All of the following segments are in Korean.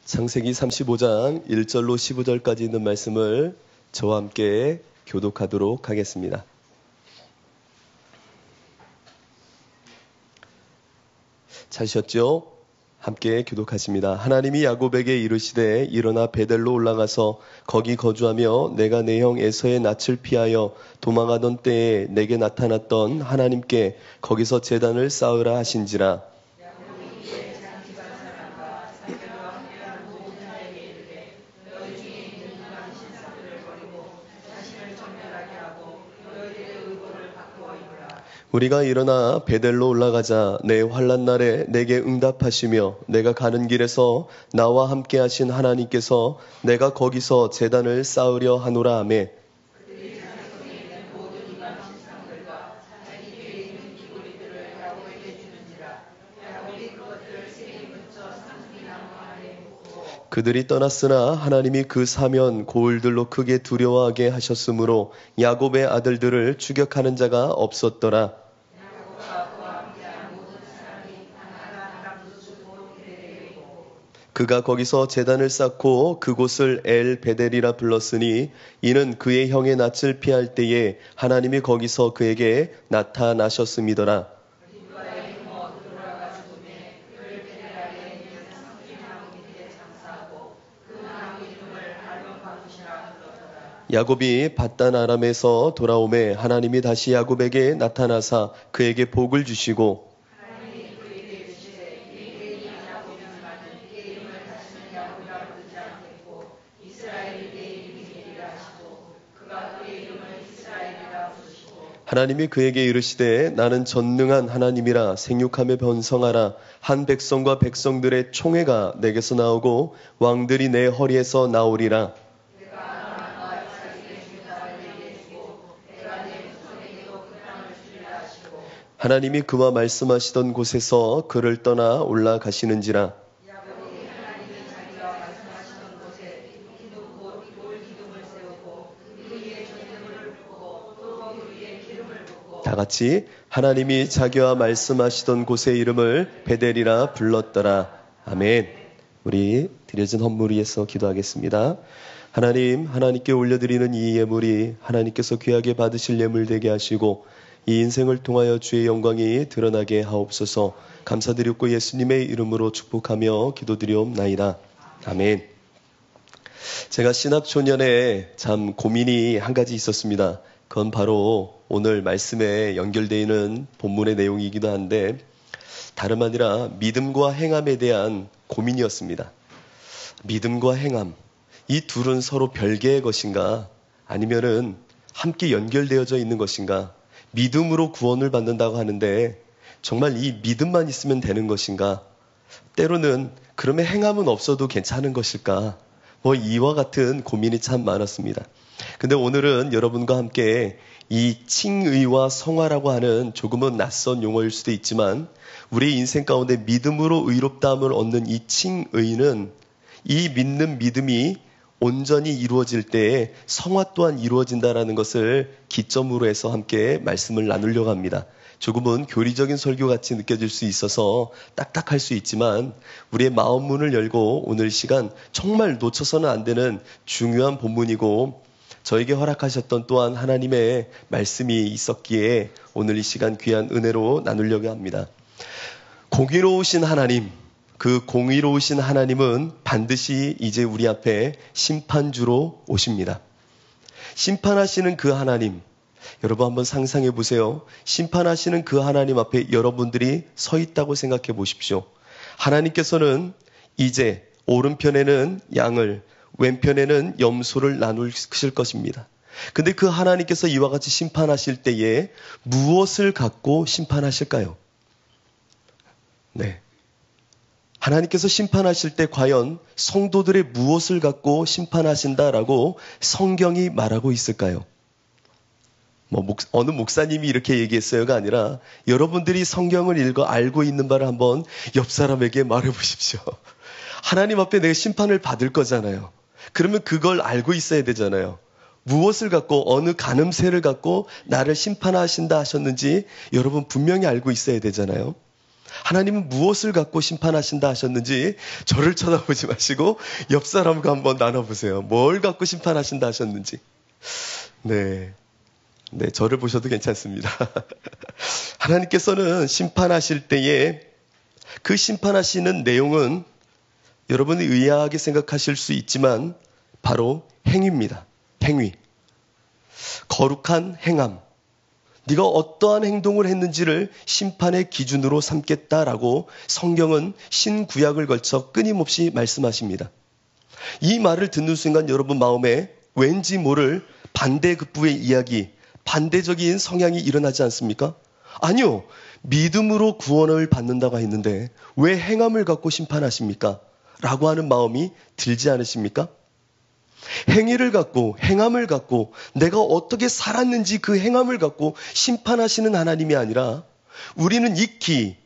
창세기 35장 1절로 15절까지 있는 말씀을 저와 함께 교독하도록 하겠습니다. 찾으셨죠? 함께 교독하십니다. 하나님이 야곱에게 이르시되 일어나 베델로 올라가서 거기 거주하며 내가 내 형 에서의 낯을 피하여 도망하던 때에 내게 나타났던 하나님께 거기서 제단을 쌓으라 하신지라. 우리가 일어나 베델로 올라가자 내 환난 날에 내게 응답하시며 내가 가는 길에서 나와 함께 하신 하나님께서 내가 거기서 제단을 쌓으려 하노라 하매. 그들이 떠났으나 하나님이 그 사면 고을들로 크게 두려워하게 하셨으므로 야곱의 아들들을 추격하는 자가 없었더라. 그가 거기서 제단을 쌓고 그곳을 엘 베델이라 불렀으니 이는 그의 형의 낯을 피할 때에 하나님이 거기서 그에게 나타나셨음이더라. 야곱이 밧단 아람에서 돌아오매 하나님이 다시 야곱에게 나타나사 그에게 복을 주시고 하나님이 그에게 이르시되 나는 전능한 하나님이라 생육함에 번성하라. 한 백성과 백성들의 총회가 내게서 나오고 왕들이 내 허리에서 나오리라. 하나님이 그와 말씀하시던 곳에서 그를 떠나 올라가시는지라. 다 같이 하나님이 자기와 말씀하시던 곳의 이름을 베델이라 불렀더라. 아멘. 우리 드려진 헌물 위에서 기도하겠습니다. 하나님, 하나님께 올려드리는 이 예물이 하나님께서 귀하게 받으실 예물 되게 하시고 이 인생을 통하여 주의 영광이 드러나게 하옵소서. 감사드렸고 예수님의 이름으로 축복하며 기도드리옵나이다. 아멘. 제가 신학초년에 참 고민이 한 가지 있었습니다. 그건 바로 오늘 말씀에 연결되어 있는 본문의 내용이기도 한데 다름 아니라 믿음과 행함에 대한 고민이었습니다. 믿음과 행함, 이 둘은 서로 별개의 것인가 아니면은 함께 연결되어져 있는 것인가? 믿음으로 구원을 받는다고 하는데 정말 이 믿음만 있으면 되는 것인가? 때로는 그러면 행함은 없어도 괜찮은 것일까? 이와 같은 고민이 참 많았습니다. 근데 오늘은 여러분과 함께 이 칭의와 성화라고 하는 조금은 낯선 용어일 수도 있지만 우리 인생 가운데 믿음으로 의롭다함을 얻는 이 칭의는 이 믿는 믿음이 온전히 이루어질 때에 성화 또한 이루어진다라는 것을 기점으로 해서 함께 말씀을 나누려고 합니다. 조금은 교리적인 설교같이 느껴질 수 있어서 딱딱할 수 있지만 우리의 마음 문을 열고 오늘 시간 정말 놓쳐서는 안 되는 중요한 본문이고 저에게 허락하셨던 또한 하나님의 말씀이 있었기에 오늘 이 시간 귀한 은혜로 나누려고 합니다. 공의로우신 하나님, 그 공의로우신 하나님은 반드시 이제 우리 앞에 심판주로 오십니다. 심판하시는 그 하나님, 여러분 한번 상상해 보세요. 심판하시는 그 하나님 앞에 여러분들이 서 있다고 생각해 보십시오. 하나님께서는 이제 오른편에는 양을 왼편에는 염소를 나누실 것입니다. 근데 그 하나님께서 이와 같이 심판하실 때에 무엇을 갖고 심판하실까요? 네. 하나님께서 심판하실 때 과연 성도들의 무엇을 갖고 심판하신다라고 성경이 말하고 있을까요? 어느 목사님이 이렇게 얘기했어요가 아니라 여러분들이 성경을 읽어 알고 있는 바를 한번 옆 사람에게 말해 보십시오. 하나님 앞에 내가 심판을 받을 거잖아요. 그러면 그걸 알고 있어야 되잖아요. 무엇을 갖고 어느 간음새를 갖고 나를 심판하신다 하셨는지 여러분 분명히 알고 있어야 되잖아요. 하나님은 무엇을 갖고 심판하신다 하셨는지 저를 쳐다보지 마시고 옆 사람과 한번 나눠보세요. 뭘 갖고 심판하신다 하셨는지. 네, 저를 보셔도 괜찮습니다. 하나님께서는 심판하실 때에 그 심판하시는 내용은 여러분이 의아하게 생각하실 수 있지만 바로 행위입니다. 행위. 거룩한 행함. 네가 어떠한 행동을 했는지를 심판의 기준으로 삼겠다라고 성경은 신구약을 걸쳐 끊임없이 말씀하십니다. 이 말을 듣는 순간 여러분 마음에 왠지 모를 반대급부의 이야기, 반대적인 성향이 일어나지 않습니까? 아니요. 믿음으로 구원을 받는다고 했는데 왜 행함을 갖고 심판하십니까? 라고 하는 마음이 들지 않으십니까? 행위를 갖고, 행함을 갖고, 내가 어떻게 살았는지 그 행함을 갖고 심판하시는 하나님이 아니라 우리는 익히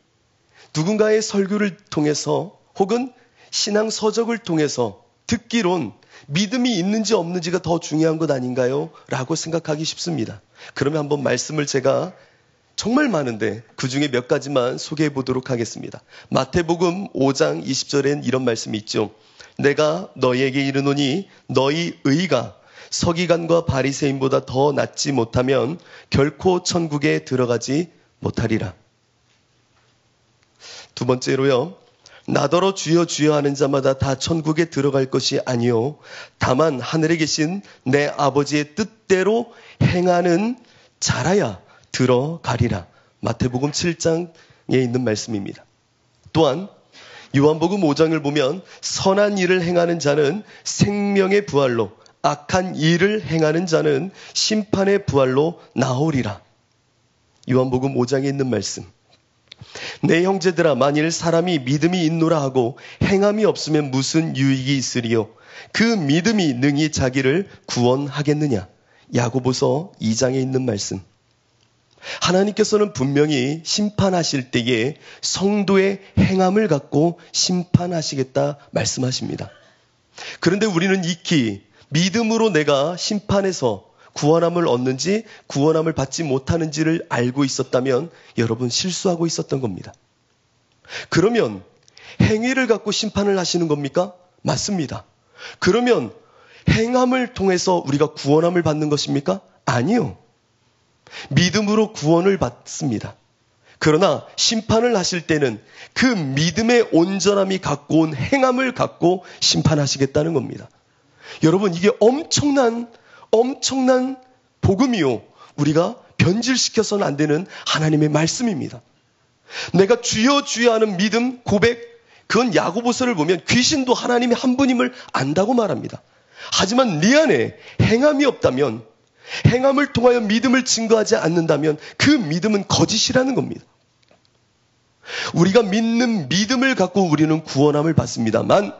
누군가의 설교를 통해서 혹은 신앙 서적을 통해서 듣기론 믿음이 있는지 없는지가 더 중요한 것 아닌가요? 라고 생각하기 쉽습니다. 그러면 한번 말씀을 제가 정말 많은데 그 중에 몇 가지만 소개해 보도록 하겠습니다. 마태복음 5장 20절엔 이런 말씀이 있죠. 내가 너희에게 이르노니 너희 의가 서기관과 바리새인보다 더 낫지 못하면 결코 천국에 들어가지 못하리라. 두 번째로요. 나더러 주여 주여 하는 자마다 다 천국에 들어갈 것이 아니요 다만 하늘에 계신 내 아버지의 뜻대로 행하는 자라야 들어가리라. 마태복음 7장에 있는 말씀입니다. 또한 요한복음 5장을 보면 선한 일을 행하는 자는 생명의 부활로, 악한 일을 행하는 자는 심판의 부활로 나오리라. 요한복음 5장에 있는 말씀. 내 형제들아 만일 사람이 믿음이 있노라 하고 행함이 없으면 무슨 유익이 있으리요? 그 믿음이 능히 자기를 구원하겠느냐? 야고보서 2장에 있는 말씀. 하나님께서는 분명히 심판하실 때에 성도의 행함을 갖고 심판하시겠다 말씀하십니다. 그런데 우리는 익히 믿음으로 내가 심판에서 구원함을 얻는지 구원함을 받지 못하는지를 알고 있었다면 여러분 실수하고 있었던 겁니다. 그러면 행위를 갖고 심판을 하시는 겁니까? 맞습니다. 그러면 행함을 통해서 우리가 구원함을 받는 것입니까? 아니요. 믿음으로 구원을 받습니다. 그러나 심판을 하실 때는 그 믿음의 온전함이 갖고 온 행함을 갖고 심판하시겠다는 겁니다. 여러분 이게 엄청난 복음이요. 우리가 변질시켜서는 안 되는 하나님의 말씀입니다. 내가 주여 주여 하는 믿음, 고백, 그건 야고보서를 보면 귀신도 하나님이 한 분임을 안다고 말합니다. 하지만 네 안에 행함이 없다면, 행함을 통하여 믿음을 증거하지 않는다면 그 믿음은 거짓이라는 겁니다. 우리가 믿는 믿음을 갖고 우리는 구원함을 받습니다만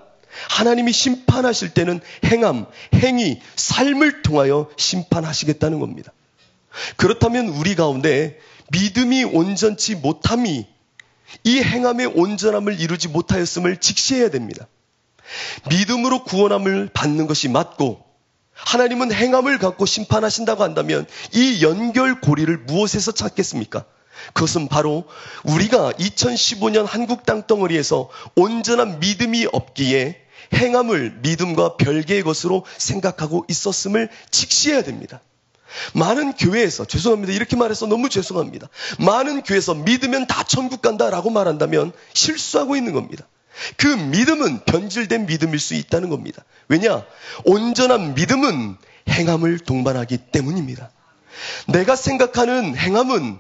하나님이 심판하실 때는 행함, 행위, 삶을 통하여 심판하시겠다는 겁니다. 그렇다면 우리 가운데 믿음이 온전치 못함이 이 행함의 온전함을 이루지 못하였음을 직시해야 됩니다. 믿음으로 구원함을 받는 것이 맞고 하나님은 행함을 갖고 심판하신다고 한다면 이 연결고리를 무엇에서 찾겠습니까? 그것은 바로 우리가 2015년 한국 땅덩어리에서 온전한 믿음이 없기에 행함을 믿음과 별개의 것으로 생각하고 있었음을 직시해야 됩니다. 많은 교회에서, 죄송합니다. 이렇게 말해서 너무 죄송합니다. 많은 교회에서 믿으면 다 천국 간다라고 말한다면 실수하고 있는 겁니다. 그 믿음은 변질된 믿음일 수 있다는 겁니다. 왜냐? 온전한 믿음은 행함을 동반하기 때문입니다. 내가 생각하는 행함은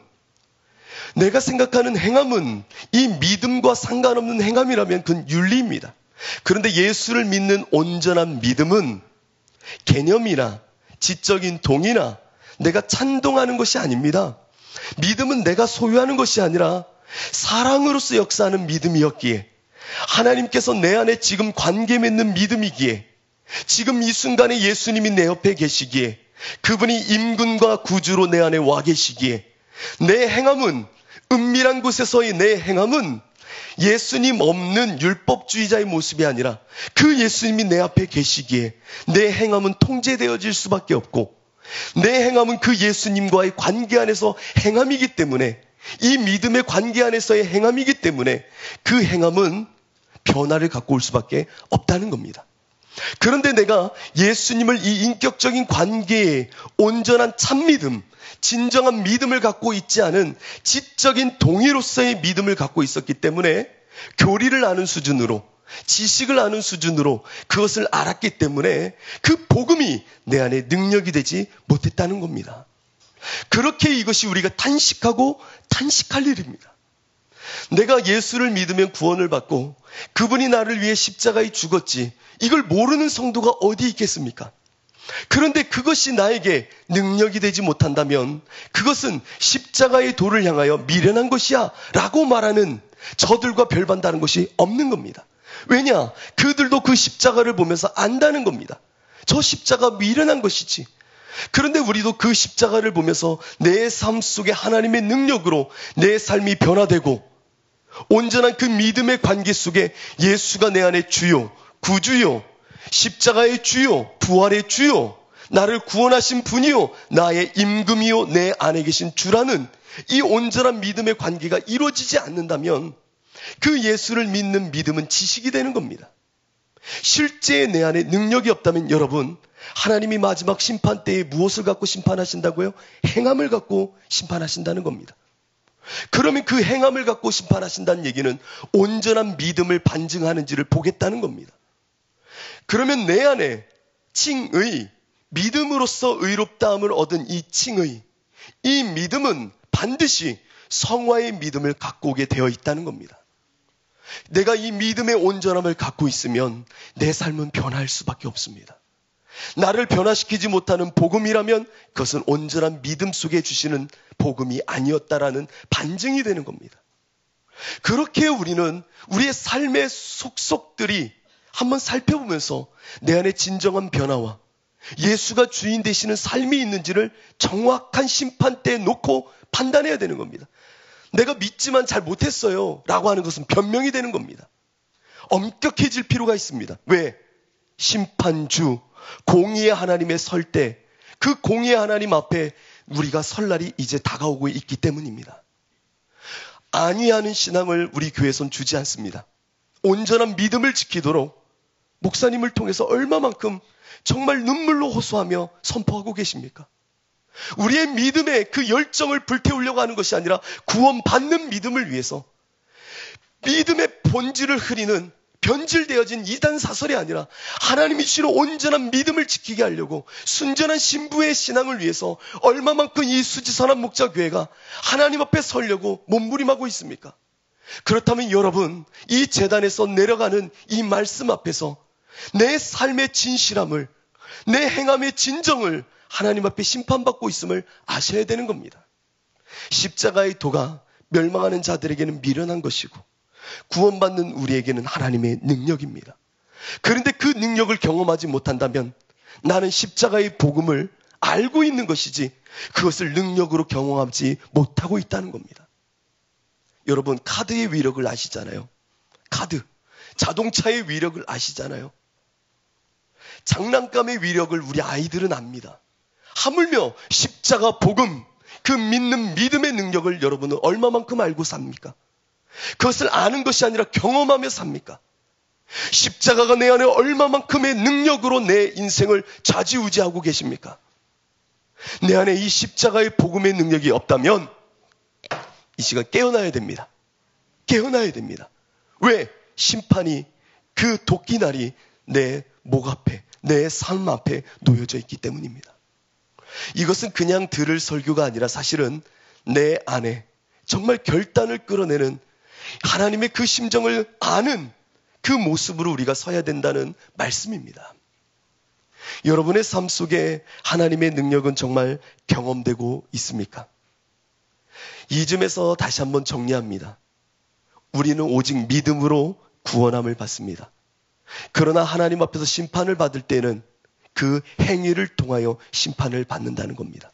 이 믿음과 상관없는 행함이라면 그건 윤리입니다. 그런데 예수를 믿는 온전한 믿음은 개념이나 지적인 동의나 내가 찬동하는 것이 아닙니다. 믿음은 내가 소유하는 것이 아니라 사랑으로서 역사하는 믿음이었기에 하나님께서 내 안에 지금 관계 맺는 믿음이기에 지금 이 순간에 예수님이 내 옆에 계시기에 그분이 임금과 구주로 내 안에 와 계시기에 내 행함은 은밀한 곳에서의 내 행함은 예수님 없는 율법주의자의 모습이 아니라 그 예수님이 내 앞에 계시기에 내 행함은 통제되어질 수밖에 없고 내 행함은 그 예수님과의 관계 안에서 행함이기 때문에 이 믿음의 관계 안에서의 행함이기 때문에 그 행함은 변화를 갖고 올 수밖에 없다는 겁니다. 그런데 내가 예수님을 이 인격적인 관계에 온전한 참믿음, 진정한 믿음을 갖고 있지 않은 지적인 동의로서의 믿음을 갖고 있었기 때문에 교리를 아는 수준으로, 지식을 아는 수준으로 그것을 알았기 때문에 그 복음이 내 안에 능력이 되지 못했다는 겁니다. 그렇게 이것이 우리가 탄식하고 탄식할 일입니다. 내가 예수를 믿으면 구원을 받고 그분이 나를 위해 십자가에 죽었지, 이걸 모르는 성도가 어디 있겠습니까? 그런데 그것이 나에게 능력이 되지 못한다면 그것은 십자가의 도를 향하여 미련한 것이야 라고 말하는 저들과 별반 다른 것이 없는 겁니다. 왜냐? 그들도 그 십자가를 보면서 안다는 겁니다. 저 십자가 미련한 것이지. 그런데 우리도 그 십자가를 보면서 내 삶 속에 하나님의 능력으로 내 삶이 변화되고 온전한 그 믿음의 관계 속에 예수가 내 안에 주요, 구주요, 십자가의 주요, 부활의 주요, 나를 구원하신 분이요, 나의 임금이요, 내 안에 계신 주라는 이 온전한 믿음의 관계가 이루어지지 않는다면 그 예수를 믿는 믿음은 지식이 되는 겁니다. 실제 내 안에 능력이 없다면 여러분, 하나님이 마지막 심판 때에 무엇을 갖고 심판하신다고요? 행함을 갖고 심판하신다는 겁니다. 그러면 그 행함을 갖고 심판하신다는 얘기는 온전한 믿음을 반증하는지를 보겠다는 겁니다. 그러면 내 안에 칭의, 믿음으로써 의롭다함을 얻은 이 칭의, 이 믿음은 반드시 성화의 믿음을 갖고 오게 되어 있다는 겁니다. 내가 이 믿음의 온전함을 갖고 있으면 내 삶은 변할 수밖에 없습니다. 나를 변화시키지 못하는 복음이라면 그것은 온전한 믿음 속에 주시는 복음이 아니었다라는 반증이 되는 겁니다. 그렇게 우리는 우리의 삶의 속속들이 한번 살펴보면서 내 안에 진정한 변화와 예수가 주인 되시는 삶이 있는지를 정확한 심판대에 놓고 판단해야 되는 겁니다. 내가 믿지만 잘 못했어요 라고 하는 것은 변명이 되는 겁니다. 엄격해질 필요가 있습니다. 왜? 심판주, 공의의 하나님의 설 때 그 공의의 하나님 앞에 우리가 설 날이 이제 다가오고 있기 때문입니다. 안위하는 신앙을 우리 교회에선 주지 않습니다. 온전한 믿음을 지키도록 목사님을 통해서 얼마만큼 정말 눈물로 호소하며 선포하고 계십니까? 우리의 믿음의 그 열정을 불태우려고 하는 것이 아니라 구원받는 믿음을 위해서 믿음의 본질을 흐리는 변질되어진 이단 사설이 아니라 하나님이 주시는 온전한 믿음을 지키게 하려고 순전한 신부의 신앙을 위해서 얼마만큼 이 수지선한 목자교회가 하나님 앞에 서려고 몸부림하고 있습니까? 그렇다면 여러분, 이 제단에서 내려가는 이 말씀 앞에서 내 삶의 진실함을, 내 행함의 진정을 하나님 앞에 심판받고 있음을 아셔야 되는 겁니다. 십자가의 도가 멸망하는 자들에게는 미련한 것이고 구원받는 우리에게는 하나님의 능력입니다. 그런데 그 능력을 경험하지 못한다면 나는 십자가의 복음을 알고 있는 것이지 그것을 능력으로 경험하지 못하고 있다는 겁니다. 여러분, 카드의 위력을 아시잖아요. 카드, 자동차의 위력을 아시잖아요. 장난감의 위력을 우리 아이들은 압니다. 하물며 십자가 복음, 그 믿는 믿음의 능력을 여러분은 얼마만큼 알고 삽니까? 그것을 아는 것이 아니라 경험하며 삽니까? 십자가가 내 안에 얼마만큼의 능력으로 내 인생을 좌지우지하고 계십니까? 내 안에 이 십자가의 복음의 능력이 없다면 이 시간 깨어나야 됩니다. 깨어나야 됩니다. 왜? 심판이, 그 도끼날이 내 목 앞에, 내 삶 앞에 놓여져 있기 때문입니다. 이것은 그냥 들을 설교가 아니라 사실은 내 안에 정말 결단을 끌어내는 하나님의 그 심정을 아는 그 모습으로 우리가 서야 된다는 말씀입니다. 여러분의 삶 속에 하나님의 능력은 정말 경험되고 있습니까? 이 점에서 다시 한번 정리합니다. 우리는 오직 믿음으로 구원함을 받습니다. 그러나 하나님 앞에서 심판을 받을 때는 그 행위를 통하여 심판을 받는다는 겁니다.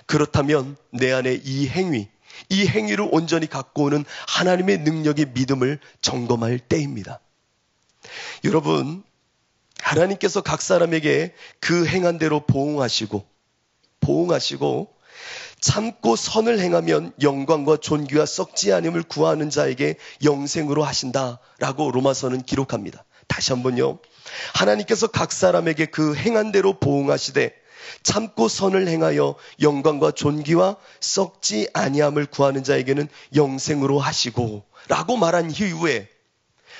그렇다면 내 안에 이 행위를 온전히 갖고 오는 하나님의 능력의 믿음을 점검할 때입니다. 여러분, 하나님께서 각 사람에게 그 행한 대로 보응하시고 참고 선을 행하면 영광과 존귀와 썩지 않음을 구하는 자에게 영생으로 하신다라고 로마서는 기록합니다. 다시 한번요. 하나님께서 각 사람에게 그 행한 대로 보응하시되 참고 선을 행하여 영광과 존귀와 썩지 아니함을 구하는 자에게는 영생으로 하시고 라고 말한 이후에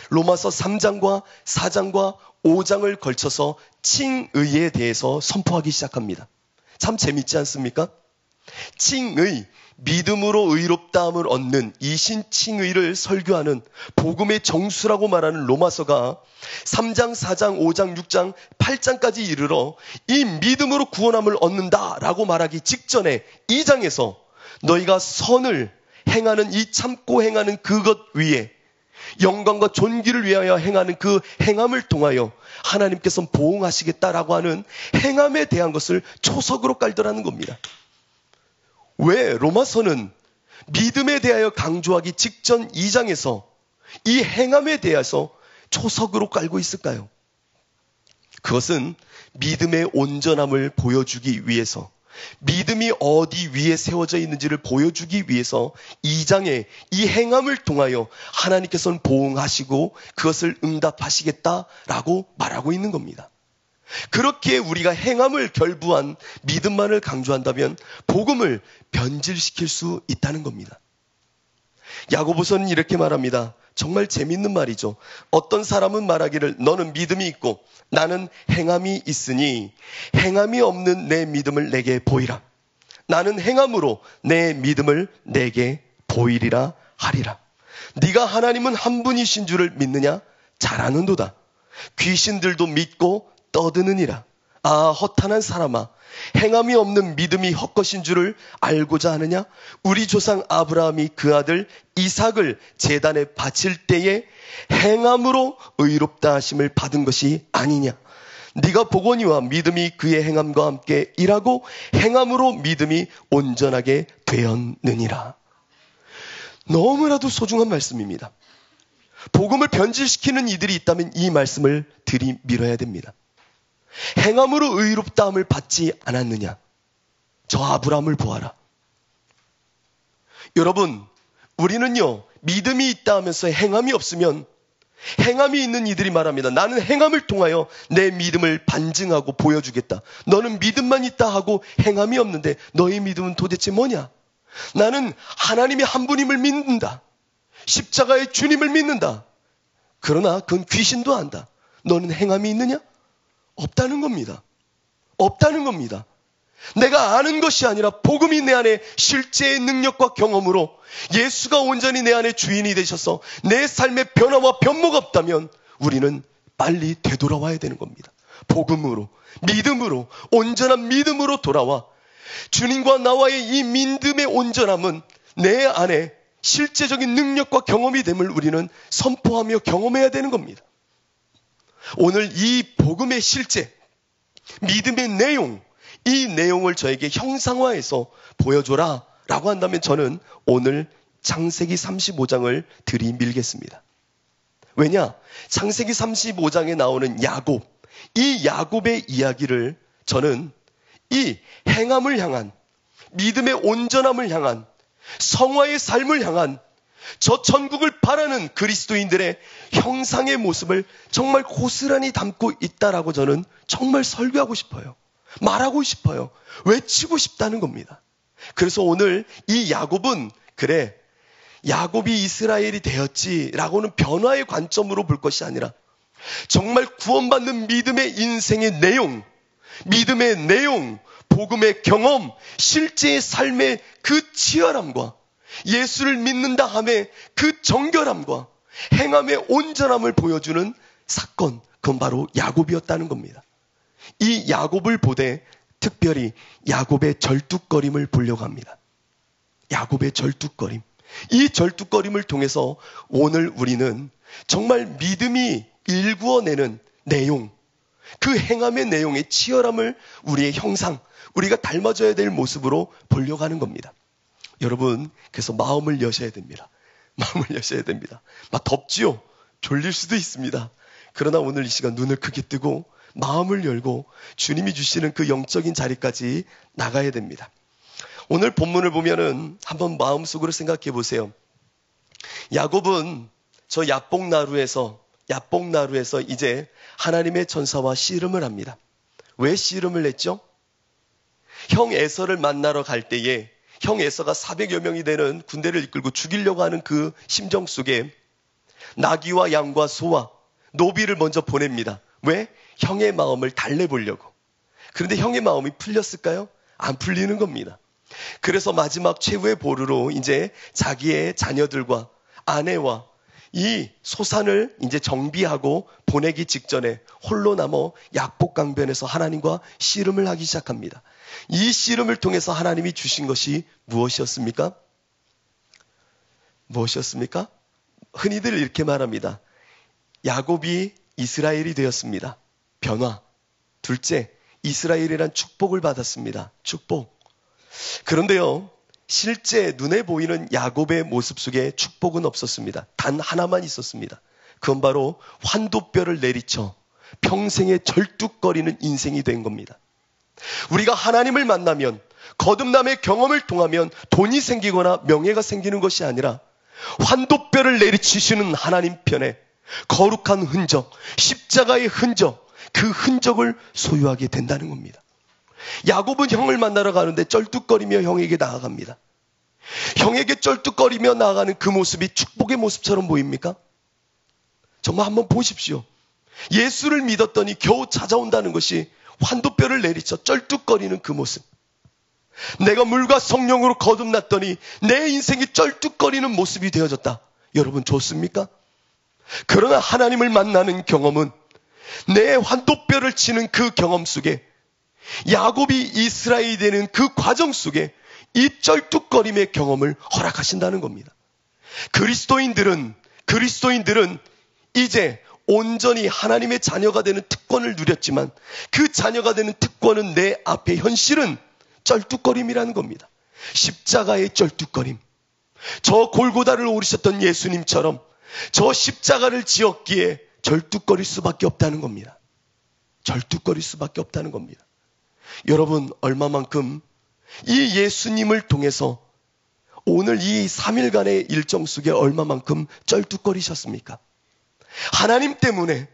로마서 3장과 4장과 5장을 걸쳐서 칭의에 대해서 선포하기 시작합니다. 참 재밌지 않습니까? 칭의, 믿음으로 의롭다함을 얻는 이 신칭의를 설교하는 복음의 정수라고 말하는 로마서가 3장, 4장, 5장, 6장, 8장까지 이르러 이 믿음으로 구원함을 얻는다라고 말하기 직전에 2장에서 너희가 선을 행하는 이 참고 행하는 그것 위에 영광과 존귀를 위하여 행하는 그 행함을 통하여 하나님께서 보응하시겠다라고 하는 행함에 대한 것을 초석으로 깔더라는 겁니다. 왜 로마서는 믿음에 대하여 강조하기 직전 2장에서 이 행함에 대해서 초석으로 깔고 있을까요? 그것은 믿음의 온전함을 보여주기 위해서, 믿음이 어디 위에 세워져 있는지를 보여주기 위해서 2장에 이 행함을 통하여 하나님께서는 보응하시고 그것을 응답하시겠다라고 말하고 있는 겁니다. 그렇게 우리가 행함을 결부한 믿음만을 강조한다면 복음을 변질시킬 수 있다는 겁니다. 야고보서는 이렇게 말합니다. 정말 재밌는 말이죠. 어떤 사람은 말하기를 너는 믿음이 있고 나는 행함이 있으니 행함이 없는 내 믿음을 내게 보이라. 나는 행함으로 내 믿음을 내게 보이리라 하리라. 네가 하나님은 한 분이신 줄을 믿느냐? 잘 아는도다. 귀신들도 믿고 떠드느니라. 아, 허탄한 사람아, 행함이 없는 믿음이 헛것인 줄을 알고자 하느냐? 우리 조상 아브라함이 그 아들 이삭을 제단에 바칠 때에 행함으로 의롭다 하심을 받은 것이 아니냐? 네가 보거니와 믿음이 그의 행함과 함께 일하고 행함으로 믿음이 온전하게 되었느니라. 너무나도 소중한 말씀입니다. 복음을 변질시키는 이들이 있다면 이 말씀을 들이밀어야 됩니다. 행함으로 의롭다함을 받지 않았느냐? 저 아브라함을 보아라. 여러분, 우리는요, 믿음이 있다 하면서 행함이 없으면 행함이 있는 이들이 말합니다. 나는 행함을 통하여 내 믿음을 반증하고 보여주겠다. 너는 믿음만 있다 하고 행함이 없는데 너의 믿음은 도대체 뭐냐? 나는 하나님의 한 분임을 믿는다. 십자가의 주님을 믿는다. 그러나 그건 귀신도 안다. 너는 행함이 있느냐? 없다는 겁니다. 없다는 겁니다. 내가 아는 것이 아니라 복음이 내 안에 실제의 능력과 경험으로 예수가 온전히 내 안에 주인이 되셔서 내 삶의 변화와 변모가 없다면 우리는 빨리 되돌아와야 되는 겁니다. 복음으로, 믿음으로, 온전한 믿음으로 돌아와 주님과 나와의 이 믿음의 온전함은 내 안에 실제적인 능력과 경험이 됨을 우리는 선포하며 경험해야 되는 겁니다. 오늘 이 복음의 실제, 믿음의 내용, 이 내용을 저에게 형상화해서 보여줘라 라고 한다면 저는 오늘 창세기 35장을 들이밀겠습니다. 왜냐? 창세기 35장에 나오는 야곱, 이 야곱의 이야기를 저는 이 행함을 향한, 믿음의 온전함을 향한, 성화의 삶을 향한 저 천국을 바라는 그리스도인들의 형상의 모습을 정말 고스란히 담고 있다라고 저는 정말 설교하고 싶어요. 말하고 싶어요. 외치고 싶다는 겁니다. 그래서 오늘 이 야곱은 그래, 야곱이 이스라엘이 되었지라고는 변화의 관점으로 볼 것이 아니라 정말 구원받는 믿음의 인생의 내용, 믿음의 내용, 복음의 경험, 실제의 삶의 그 치열함과 예수를 믿는다 함의 그 정결함과 행함의 온전함을 보여주는 사건, 그건 바로 야곱이었다는 겁니다. 이 야곱을 보되 특별히 야곱의 절뚝거림을 보려고 합니다. 야곱의 절뚝거림. 이 절뚝거림을 통해서 오늘 우리는 정말 믿음이 일구어내는 내용, 그 행함의 내용의 치열함을 우리의 형상, 우리가 닮아져야 될 모습으로 보려고 하는 겁니다. 여러분, 그래서 마음을 여셔야 됩니다. 마음을 여셔야 됩니다. 막 덥지요? 졸릴 수도 있습니다. 그러나 오늘 이 시간 눈을 크게 뜨고 마음을 열고 주님이 주시는 그 영적인 자리까지 나가야 됩니다. 오늘 본문을 보면은 한번 마음속으로 생각해 보세요. 야곱은 저 야복나루에서 이제 하나님의 천사와 씨름을 합니다. 왜 씨름을 했죠? 형 에서를 만나러 갈 때에 형 에서가 400여 명이 되는 군대를 이끌고 죽이려고 하는 그 심정 속에 나귀와 양과 소와 노비를 먼저 보냅니다. 왜? 형의 마음을 달래보려고. 그런데 형의 마음이 풀렸을까요? 안 풀리는 겁니다. 그래서 마지막 최후의 보루로 이제 자기의 자녀들과 아내와 이 소산을 이제 정비하고 보내기 직전에 홀로 남아 약복강변에서 하나님과 씨름을 하기 시작합니다. 이 씨름을 통해서 하나님이 주신 것이 무엇이었습니까? 흔히들 이렇게 말합니다. 야곱이 이스라엘이 되었습니다. 변화. 둘째, 이스라엘이란 축복을 받았습니다. 축복. 그런데요, 실제 눈에 보이는 야곱의 모습 속에 축복은 없었습니다. 단 하나만 있었습니다. 그건 바로 환도뼈를 내리쳐 평생에 절뚝거리는 인생이 된 겁니다. 우리가 하나님을 만나면, 거듭남의 경험을 통하면 돈이 생기거나 명예가 생기는 것이 아니라 환도뼈를 내리치시는 하나님 편에 거룩한 흔적, 십자가의 흔적, 그 흔적을 소유하게 된다는 겁니다. 야곱은 형을 만나러 가는데 쩔뚝거리며 형에게 나아갑니다. 형에게 쩔뚝거리며 나아가는 그 모습이 축복의 모습처럼 보입니까? 정말 한번 보십시오. 예수를 믿었더니 겨우 찾아온다는 것이 환도뼈를 내리쳐 쩔뚝거리는 그 모습. 내가 물과 성령으로 거듭났더니 내 인생이 쩔뚝거리는 모습이 되어졌다. 여러분 좋습니까? 그러나 하나님을 만나는 경험은 내 환도뼈를 치는 그 경험 속에 야곱이 이스라엘이 되는 그 과정 속에 이 쩔뚝거림의 경험을 허락하신다는 겁니다. 그리스도인들은 이제 온전히 하나님의 자녀가 되는 특권을 누렸지만 그 자녀가 되는 특권은 내 앞에 현실은 쩔뚝거림이라는 겁니다. 십자가의 쩔뚝거림. 저 골고다를 오르셨던 예수님처럼 저 십자가를 지었기에 절뚝거릴 수밖에 없다는 겁니다. 절뚝거릴 수밖에 없다는 겁니다. 여러분 얼마만큼 이 예수님을 통해서 오늘 이 3일간의 일정 속에 얼마만큼 쩔뚝거리셨습니까? 하나님 때문에,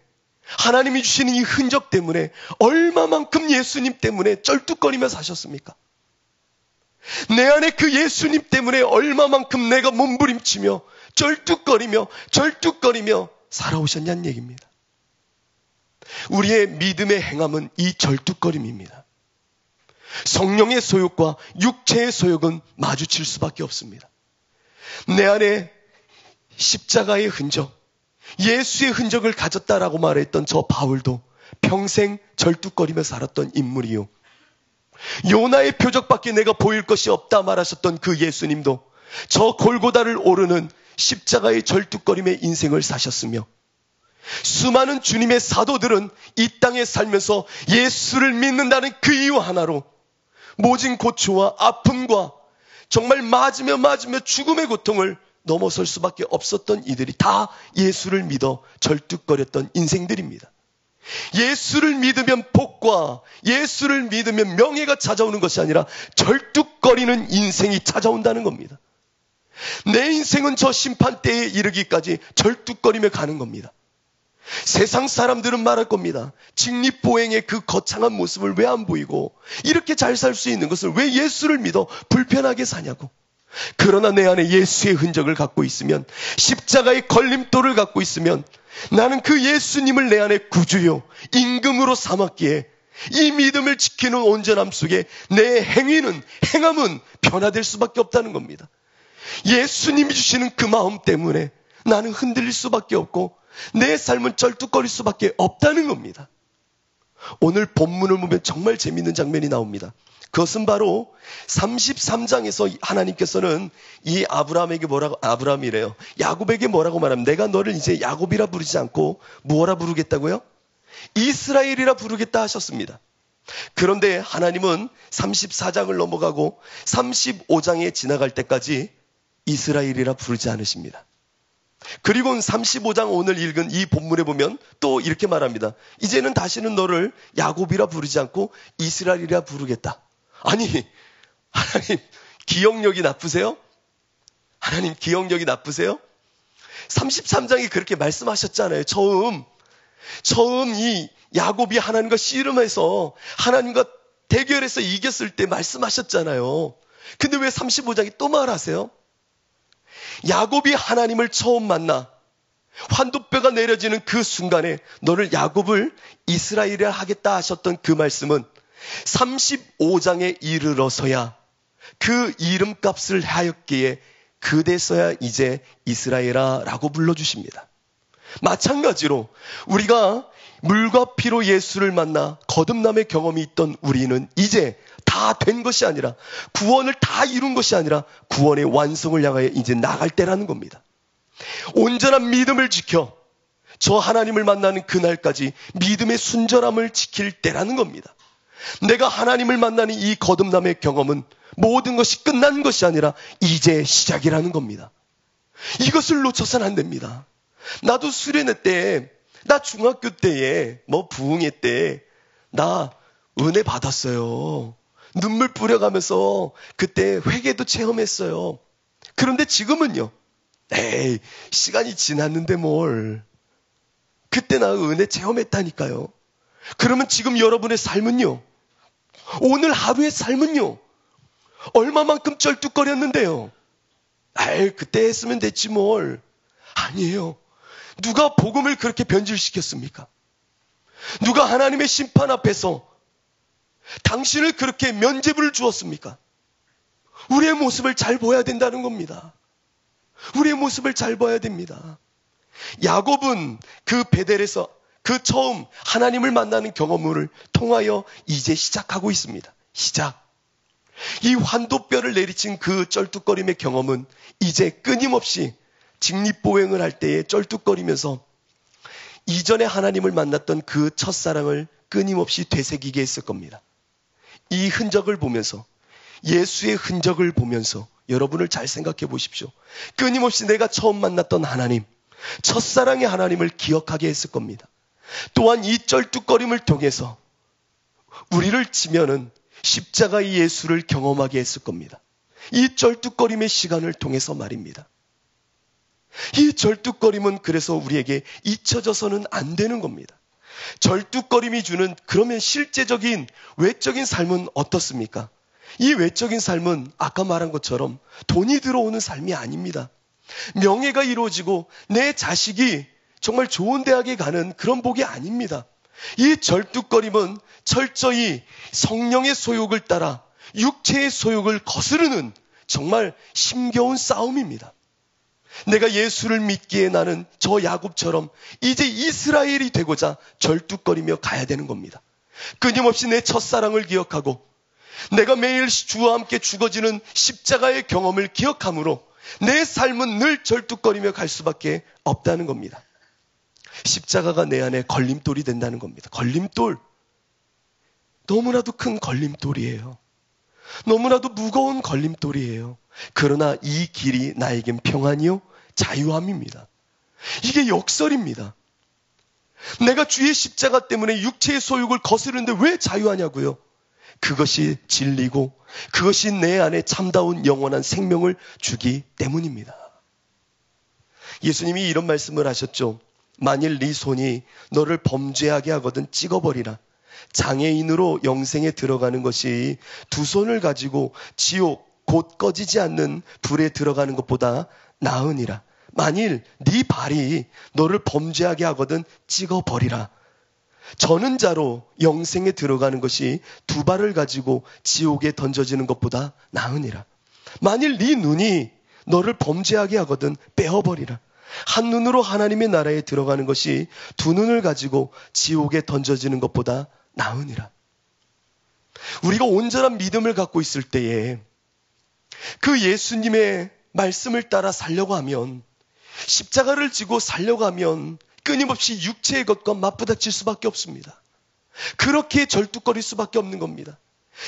하나님이 주시는 이 흔적 때문에 얼마만큼 예수님 때문에 쩔뚝거리며 사셨습니까? 내 안에 그 예수님 때문에 얼마만큼 내가 몸부림치며 쩔뚝거리며 살아오셨냐는 얘기입니다. 우리의 믿음의 행함은 이 절뚝거림입니다. 성령의 소욕과 육체의 소욕은 마주칠 수밖에 없습니다. 내 안에 십자가의 흔적, 예수의 흔적을 가졌다라고 말했던 저 바울도 평생 절뚝거리며 살았던 인물이요. 요나의 표적밖에 내가 보일 것이 없다 말하셨던 그 예수님도 저 골고다를 오르는 십자가의 절뚝거림의 인생을 사셨으며 수많은 주님의 사도들은 이 땅에 살면서 예수를 믿는다는 그 이유 하나로 모진 고초와 아픔과 정말 맞으며 죽음의 고통을 넘어설 수밖에 없었던 이들이 다 예수를 믿어 절뚝거렸던 인생들입니다. 예수를 믿으면 복과 예수를 믿으면 명예가 찾아오는 것이 아니라 절뚝거리는 인생이 찾아온다는 겁니다. 내 인생은 저 심판대에 이르기까지 절뚝거리며 가는 겁니다. 세상 사람들은 말할 겁니다. 직립보행의 그 거창한 모습을 왜 안 보이고 이렇게 잘 살 수 있는 것을 왜 예수를 믿어 불편하게 사냐고. 그러나 내 안에 예수의 흔적을 갖고 있으면, 십자가의 걸림돌을 갖고 있으면 나는 그 예수님을 내 안에 구주요 임금으로 삼았기에 이 믿음을 지키는 온전함 속에 내 행함은 변화될 수밖에 없다는 겁니다. 예수님이 주시는 그 마음 때문에 나는 흔들릴 수밖에 없고 내 삶은 쩔뚝거릴 수밖에 없다는 겁니다. 오늘 본문을 보면 정말 재밌는 장면이 나옵니다. 그것은 바로 33장에서 하나님께서는 이 아브라함이래요. 야곱에게 뭐라고 말하면, 내가 너를 이제 야곱이라 부르지 않고 무엇라 부르겠다고요? 이스라엘이라 부르겠다 하셨습니다. 그런데 하나님은 34장을 넘어가고 35장에 지나갈 때까지 이스라엘이라 부르지 않으십니다. 그리고는 35장 오늘 읽은 이 본문에 보면 또 이렇게 말합니다. 이제는 다시는 너를 야곱이라 부르지 않고 이스라엘이라 부르겠다. 아니, 하나님, 기억력이 나쁘세요? 하나님 기억력이 나쁘세요? 33장이 그렇게 말씀하셨잖아요. 처음 이 야곱이 하나님과 씨름해서 하나님과 대결해서 이겼을 때 말씀하셨잖아요. 근데 왜 35장이 또 말하세요? 야곱이 하나님을 처음 만나 환도뼈가 내려지는 그 순간에 너를 야곱을 이스라엘이라 하겠다 하셨던 그 말씀은 35장에 이르러서야 그 이름값을 하였기에 그대서야 이제 이스라엘아 라고 불러주십니다. 마찬가지로 우리가 물과 피로 예수를 만나 거듭남의 경험이 있던 우리는 이제 다 된 것이 아니라 구원을 다 이룬 것이 아니라 구원의 완성을 향하여 이제 나갈 때라는 겁니다. 온전한 믿음을 지켜 저 하나님을 만나는 그날까지 믿음의 순전함을 지킬 때라는 겁니다. 내가 하나님을 만나는 이 거듭남의 경험은 모든 것이 끝난 것이 아니라 이제 시작이라는 겁니다. 이것을 놓쳐서는 안 됩니다. 나도 수련회 때, 나 중학교 때에 부흥회 때 나 은혜 받았어요. 눈물 뿌려가면서 그때 회개도 체험했어요. 그런데 지금은요. 에이, 시간이 지났는데 뭘. 그때 나 은혜 체험했다니까요. 그러면 지금 여러분의 삶은요. 오늘 하루의 삶은요. 얼마만큼 쩔뚝거렸는데요. 아이, 그때 했으면 됐지 뭘. 아니에요. 누가 복음을 그렇게 변질시켰습니까? 누가 하나님의 심판 앞에서 당신을 그렇게 면죄부를 주었습니까? 우리의 모습을 잘 보여야 된다는 겁니다. 우리의 모습을 잘 봐야 됩니다. 야곱은 그 베델에서 그 처음 하나님을 만나는 경험을 통하여 이제 시작하고 있습니다. 시작. 이 환도뼈를 내리친 그 쩔뚝거림의 경험은 이제 끊임없이 직립보행을 할 때에 쩔뚝거리면서 이전에 하나님을 만났던 그 첫사랑을 끊임없이 되새기게 했을 겁니다. 이 흔적을 보면서, 예수의 흔적을 보면서 여러분을 잘 생각해 보십시오. 끊임없이 내가 처음 만났던 하나님, 첫사랑의 하나님을 기억하게 했을 겁니다. 또한 이 쩔뚝거림을 통해서 우리를 치면은 십자가의 예수를 경험하게 했을 겁니다. 이 쩔뚝거림의 시간을 통해서 말입니다. 이 절뚝거림은 그래서 우리에게 잊혀져서는 안 되는 겁니다. 절뚝거림이 주는 그러면 실제적인 외적인 삶은 어떻습니까? 이 외적인 삶은 아까 말한 것처럼 돈이 들어오는 삶이 아닙니다. 명예가 이루어지고 내 자식이 정말 좋은 대학에 가는 그런 복이 아닙니다. 이 절뚝거림은 철저히 성령의 소욕을 따라 육체의 소욕을 거스르는 정말 힘겨운 싸움입니다. 내가 예수를 믿기에 나는 저 야곱처럼 이제 이스라엘이 되고자 절뚝거리며 가야 되는 겁니다. 끊임없이 내 첫사랑을 기억하고 내가 매일 주와 함께 죽어지는 십자가의 경험을 기억함으로 내 삶은 늘 절뚝거리며 갈 수밖에 없다는 겁니다. 십자가가 내 안에 걸림돌이 된다는 겁니다. 걸림돌. 너무나도 큰 걸림돌이에요. 너무나도 무거운 걸림돌이에요. 그러나 이 길이 나에겐 평안이요 자유함입니다. 이게 역설입니다. 내가 주의 십자가 때문에 육체의 소욕을 거스르는데 왜 자유하냐고요? 그것이 진리고 그것이 내 안에 참다운 영원한 생명을 주기 때문입니다. 예수님이 이런 말씀을 하셨죠. 만일 네 손이 너를 범죄하게 하거든 찍어버리라. 장애인으로 영생에 들어가는 것이 두 손을 가지고 지옥 곧 꺼지지 않는 불에 들어가는 것보다 나으니라. 만일 네 발이 너를 범죄하게 하거든 찍어버리라. 저는 자로 영생에 들어가는 것이 두 발을 가지고 지옥에 던져지는 것보다 나으니라. 만일 네 눈이 너를 범죄하게 하거든 빼어버리라. 한 눈으로 하나님의 나라에 들어가는 것이 두 눈을 가지고 지옥에 던져지는 것보다 나으니라. 우리가 온전한 믿음을 갖고 있을 때에 그 예수님의 말씀을 따라 살려고 하면, 십자가를 지고 살려고 하면 끊임없이 육체의 것과 맞부닥칠 수밖에 없습니다. 그렇게 절뚝거릴 수밖에 없는 겁니다.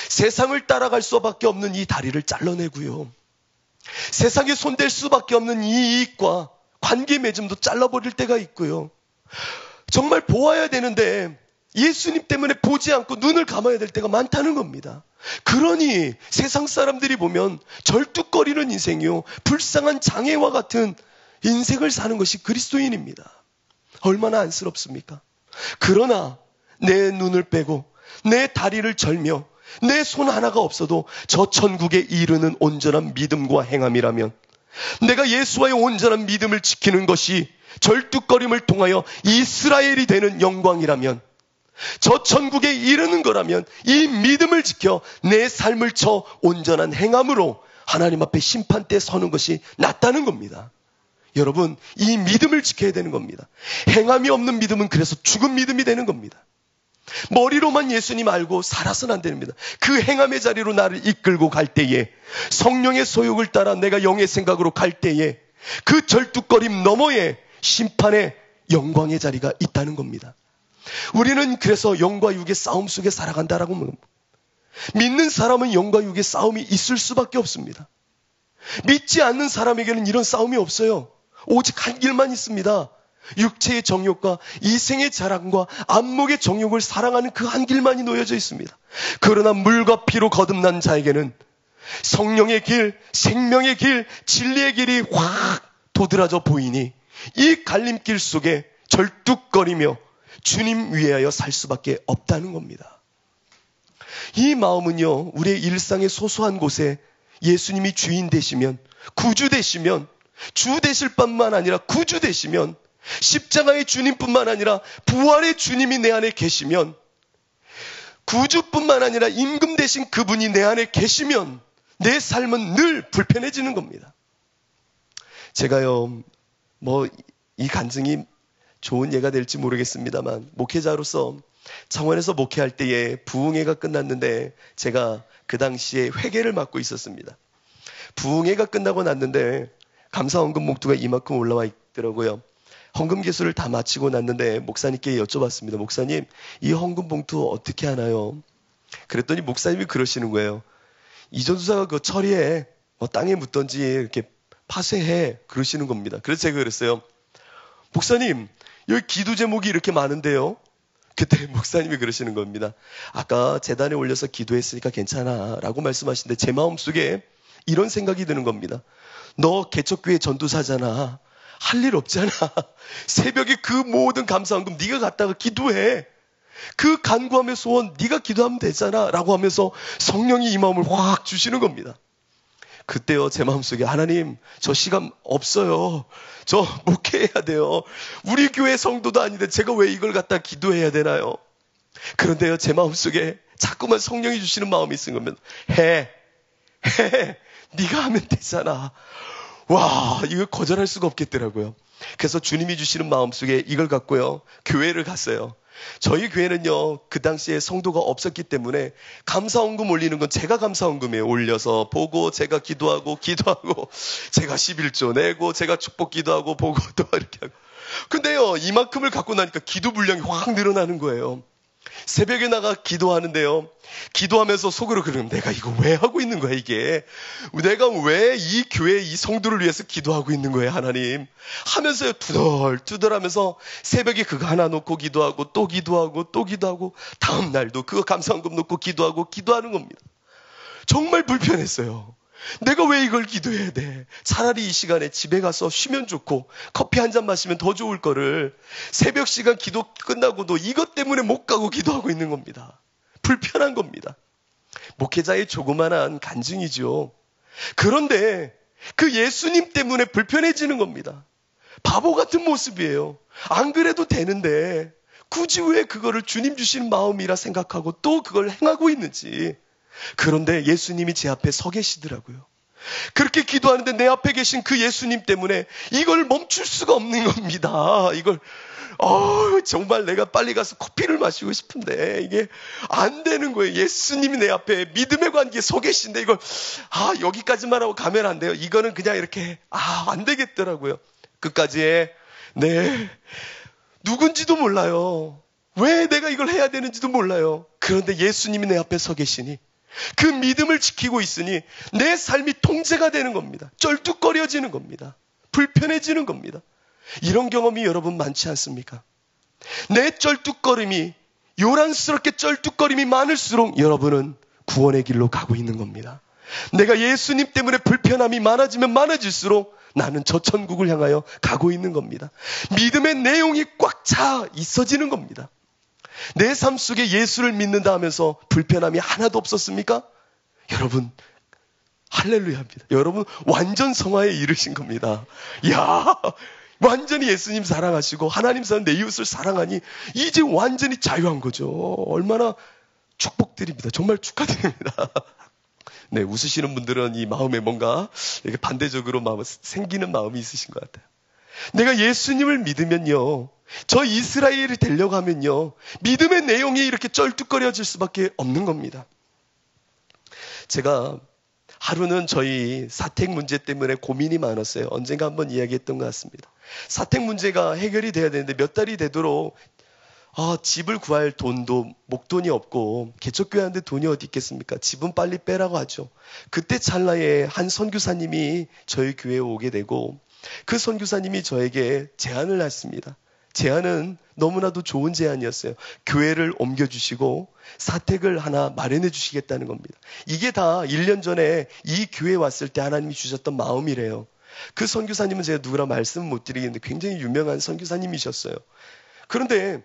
세상을 따라갈 수밖에 없는 이 다리를 잘라내고요. 세상에 손댈 수밖에 없는 이 이익과 관계 맺음도 잘라버릴 때가 있고요. 정말 보아야 되는데 예수님 때문에 보지 않고 눈을 감아야 될 때가 많다는 겁니다. 그러니 세상 사람들이 보면 절뚝거리는 인생이요, 불쌍한 장애와 같은 인생을 사는 것이 그리스도인입니다. 얼마나 안쓰럽습니까? 그러나 내 눈을 빼고 내 다리를 절며 내 손 하나가 없어도 저 천국에 이르는 온전한 믿음과 행함이라면, 내가 예수와의 온전한 믿음을 지키는 것이 절뚝거림을 통하여 이스라엘이 되는 영광이라면, 저 천국에 이르는 거라면 이 믿음을 지켜 내 삶을 저 온전한 행함으로 하나님 앞에 심판대에 서는 것이 낫다는 겁니다. 여러분, 이 믿음을 지켜야 되는 겁니다. 행함이 없는 믿음은 그래서 죽은 믿음이 되는 겁니다. 머리로만 예수님 알고 살아서는 안 됩니다. 그 행함의 자리로 나를 이끌고 갈 때에, 성령의 소욕을 따라 내가 영의 생각으로 갈 때에 그 절뚝거림 너머에 심판의 영광의 자리가 있다는 겁니다. 우리는 그래서 영과 육의 싸움 속에 살아간다라고 합니다. 믿는 사람은 영과 육의 싸움이 있을 수밖에 없습니다. 믿지 않는 사람에게는 이런 싸움이 없어요. 오직 한 길만 있습니다. 육체의 정욕과 이생의 자랑과 안목의 정욕을 사랑하는 그 한 길만이 놓여져 있습니다. 그러나 물과 피로 거듭난 자에게는 성령의 길, 생명의 길, 진리의 길이 확 도드라져 보이니 이 갈림길 속에 절뚝거리며 주님 위하여 살 수밖에 없다는 겁니다. 이 마음은요, 우리의 일상의 소소한 곳에 예수님이 주인 되시면, 구주 되시면, 주 되실 뿐만 아니라 구주 되시면, 십자가의 주님뿐만 아니라 부활의 주님이 내 안에 계시면, 구주뿐만 아니라 임금 되신 그분이 내 안에 계시면 내 삶은 늘 불편해지는 겁니다. 제가요, 이 간증이 좋은 예가 될지 모르겠습니다만, 목회자로서 창원에서 목회할 때에 부흥회가 끝났는데 제가 그 당시에 회계를 맡고 있었습니다. 부흥회가 끝나고 났는데 감사헌금 봉투가 이만큼 올라와 있더라고요. 헌금 개수를 다 마치고 났는데 목사님께 여쭤봤습니다. 목사님, 이 헌금 봉투 어떻게 하나요? 그랬더니 목사님이 그러시는 거예요. 이전도사가 그거 처리해. 땅에 묻던지 이렇게 파쇄해. 그러시는 겁니다. 그래서 제가 그랬어요. 목사님, 여기 기도 제목이 이렇게 많은데요? 그때 목사님이 그러시는 겁니다. 아까 제단에 올려서 기도했으니까 괜찮아 라고 말씀하시는데 제 마음속에 이런 생각이 드는 겁니다. 너 개척교회 전도사잖아. 할 일 없잖아. 새벽에 그 모든 감사헌금 네가 갖다가 기도해. 그 간구함의 소원 네가 기도하면 되잖아 라고 하면서 성령이 이 마음을 확 주시는 겁니다. 그때요, 제 마음속에 하나님, 저 시간 없어요. 저 목회해야 돼요. 우리 교회 성도도 아닌데 제가 왜 이걸 갖다 기도해야 되나요? 그런데요, 제 마음속에 자꾸만 성령이 주시는 마음이 있는 겁니다. 해. 네가 하면 되잖아. 와, 이거 거절할 수가 없겠더라고요. 그래서 주님이 주시는 마음속에 이걸 갖고요, 교회를 갔어요. 저희 교회는요, 그 당시에 성도가 없었기 때문에 감사헌금 올리는 건 제가 감사헌금에 올려서 보고, 제가 기도하고 제가 11조 내고, 제가 축복 기도하고 보고 또 이렇게 하고. 근데요, 이만큼을 갖고 나니까 기도 분량이 확 늘어나는 거예요. 새벽에 나가 기도하는데요, 기도하면서 속으로 그러면 내가 이거 왜 하고 있는 거야 이게? 내가 왜 이 교회 이 성도를 위해서 기도하고 있는 거야 하나님? 하면서요, 투덜투덜하면서 새벽에 그거 하나 놓고 기도하고 또 기도하고 또 기도하고 다음 날도 그거 감사헌금 놓고 기도하는 겁니다. 정말 불편했어요. 내가 왜 이걸 기도해야 돼? 차라리 이 시간에 집에 가서 쉬면 좋고 커피 한 잔 마시면 더 좋을 거를 새벽 시간 기도 끝나고도 이것 때문에 못 가고 기도하고 있는 겁니다. 불편한 겁니다. 목회자의 조그만한 간증이죠. 그런데 그 예수님 때문에 불편해지는 겁니다. 바보 같은 모습이에요. 안 그래도 되는데 굳이 왜 그거를 주님 주신 마음이라 생각하고 또 그걸 행하고 있는지. 그런데 예수님이 제 앞에 서 계시더라고요. 그렇게 기도하는데 내 앞에 계신 그 예수님 때문에 이걸 멈출 수가 없는 겁니다. 이걸 정말 내가 빨리 가서 커피를 마시고 싶은데 이게 안 되는 거예요. 예수님이 내 앞에 믿음의 관계에 서 계신데 이걸 여기까지만 하고 가면 안 돼요. 이거는 그냥 이렇게 안 되겠더라고요. 끝까지 해. 네. 누군지도 몰라요. 왜 내가 이걸 해야 되는지도 몰라요. 그런데 예수님이 내 앞에 서 계시니 그 믿음을 지키고 있으니 내 삶이 통제가 되는 겁니다. 쩔뚝거려지는 겁니다. 불편해지는 겁니다. 이런 경험이 여러분 많지 않습니까? 내 쩔뚝거림이 요란스럽게 쩔뚝거림이 많을수록 여러분은 구원의 길로 가고 있는 겁니다. 내가 예수님 때문에 불편함이 많아지면 많아질수록 나는 저 천국을 향하여 가고 있는 겁니다. 믿음의 내용이 꽉 차 있어지는 겁니다. 내 삶 속에 예수를 믿는다 하면서 불편함이 하나도 없었습니까? 여러분, 할렐루야입니다. 여러분, 완전 성화에 이르신 겁니다. 이야, 완전히 예수님 사랑하시고 하나님 사랑 내 이웃을 사랑하니 이제 완전히 자유한 거죠. 얼마나 축복드립니다. 정말 축하드립니다. 네, 웃으시는 분들은 이 마음에 뭔가 이렇게 반대적으로 생기는 마음이 있으신 것 같아요. 내가 예수님을 믿으면요, 저 이스라엘이 되려고 하면요, 믿음의 내용이 이렇게 쩔뚝거려질 수밖에 없는 겁니다. 제가 하루는 저희 사택 문제 때문에 고민이 많았어요. 언젠가 한번 이야기했던 것 같습니다. 사택 문제가 해결이 돼야 되는데 몇 달이 되도록 집을 구할 돈도 목돈이 없고 개척교회 하는데 돈이 어디 있겠습니까? 집은 빨리 빼라고 하죠. 그때 찰나에 한 선교사님이 저희 교회에 오게 되고 그 선교사님이 저에게 제안을 했습니다. 제안은 너무나도 좋은 제안이었어요. 교회를 옮겨주시고 사택을 하나 마련해 주시겠다는 겁니다. 이게 다 1년 전에 이 교회에 왔을 때 하나님이 주셨던 마음이래요. 그 선교사님은 제가 누구라 말씀 못 드리겠는데 굉장히 유명한 선교사님이셨어요. 그런데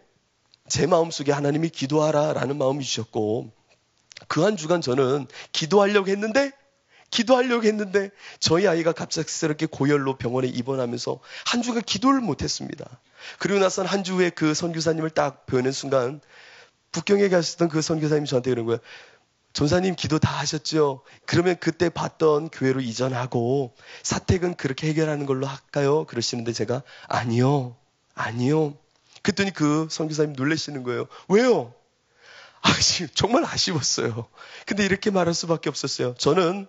제 마음속에 하나님이 기도하라 라는 마음이 주셨고 그 한 주간 저는 기도하려고 했는데 저희 아이가 갑작스럽게 고열로 병원에 입원하면서 한 주간 기도를 못했습니다. 그리고 나서 한 주 후에 그 선교사님을 딱 뵈는 순간 북경에 가셨던 그 선교사님이 저한테 그런 거예요. 전사님 기도 다 하셨죠? 그러면 그때 봤던 교회로 이전하고 사택은 그렇게 해결하는 걸로 할까요? 그러시는데 제가 아니요. 그랬더니 그 선교사님 놀라시는 거예요. 왜요? 정말 아쉬웠어요. 근데 이렇게 말할 수밖에 없었어요. 저는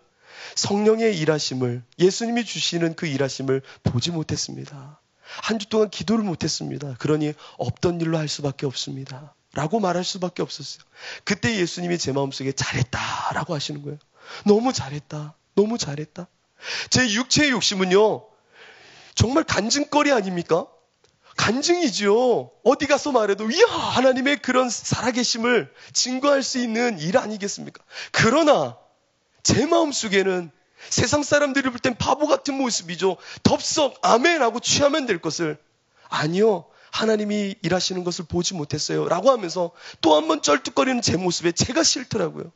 성령의 일하심을, 예수님이 주시는 그 일하심을 보지 못했습니다. 한 주 동안 기도를 못했습니다. 그러니 없던 일로 할 수밖에 없습니다. 라고 말할 수밖에 없었어요. 그때 예수님이 제 마음속에 잘했다 라고 하시는 거예요. 너무 잘했다. 제 육체의 욕심은요, 정말 간증거리 아닙니까? 간증이죠. 어디 가서 말해도 이야 하나님의 그런 살아계심을 증거할 수 있는 일 아니겠습니까? 그러나 제 마음속에는 세상 사람들이 볼 땐 바보 같은 모습이죠. 덥석 아멘 하고 취하면 될 것을 아니요, 하나님이 일하시는 것을 보지 못했어요 라고 하면서 또 한 번 쩔뚝거리는 제 모습에 제가 싫더라고요.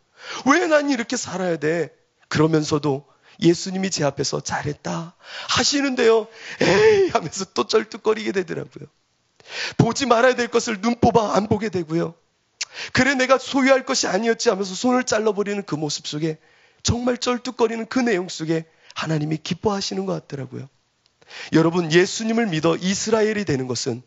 왜 난 이렇게 살아야 돼? 그러면서도 예수님이 제 앞에서 잘했다 하시는데요, 에이 하면서 또 쩔뚝거리게 되더라고요. 보지 말아야 될 것을 눈 뽑아 안 보게 되고요. 그래 내가 소유할 것이 아니었지 하면서 손을 잘라버리는 그 모습 속에 정말 쩔뚝거리는 그 내용 속에 하나님이 기뻐하시는 것 같더라고요. 여러분, 예수님을 믿어 이스라엘이 되는 것은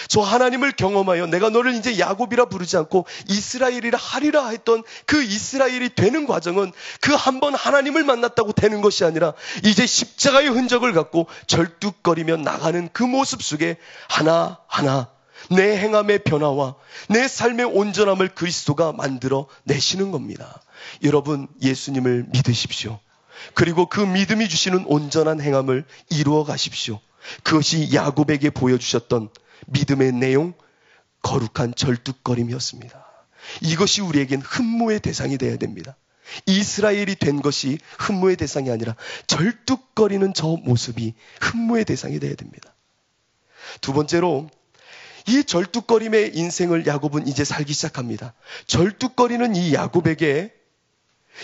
저 하나님을 경험하여 내가 너를 이제 야곱이라 부르지 않고 이스라엘이라 하리라 했던 그 이스라엘이 되는 과정은 그 한 번 하나님을 만났다고 되는 것이 아니라 이제 십자가의 흔적을 갖고 절뚝거리며 나가는 그 모습 속에 하나하나 내 행함의 변화와 내 삶의 온전함을 그리스도가 만들어 내시는 겁니다. 여러분, 예수님을 믿으십시오. 그리고 그 믿음이 주시는 온전한 행함을 이루어 가십시오. 그것이 야곱에게 보여주셨던 믿음의 내용, 거룩한 절뚝거림이었습니다. 이것이 우리에겐 흠모의 대상이 되어야 됩니다. 이스라엘이 된 것이 흠모의 대상이 아니라 절뚝거리는 저 모습이 흠모의 대상이 되어야 됩니다. 두 번째로, 이 절뚝거림의 인생을 야곱은 이제 살기 시작합니다. 절뚝거리는 이 야곱에게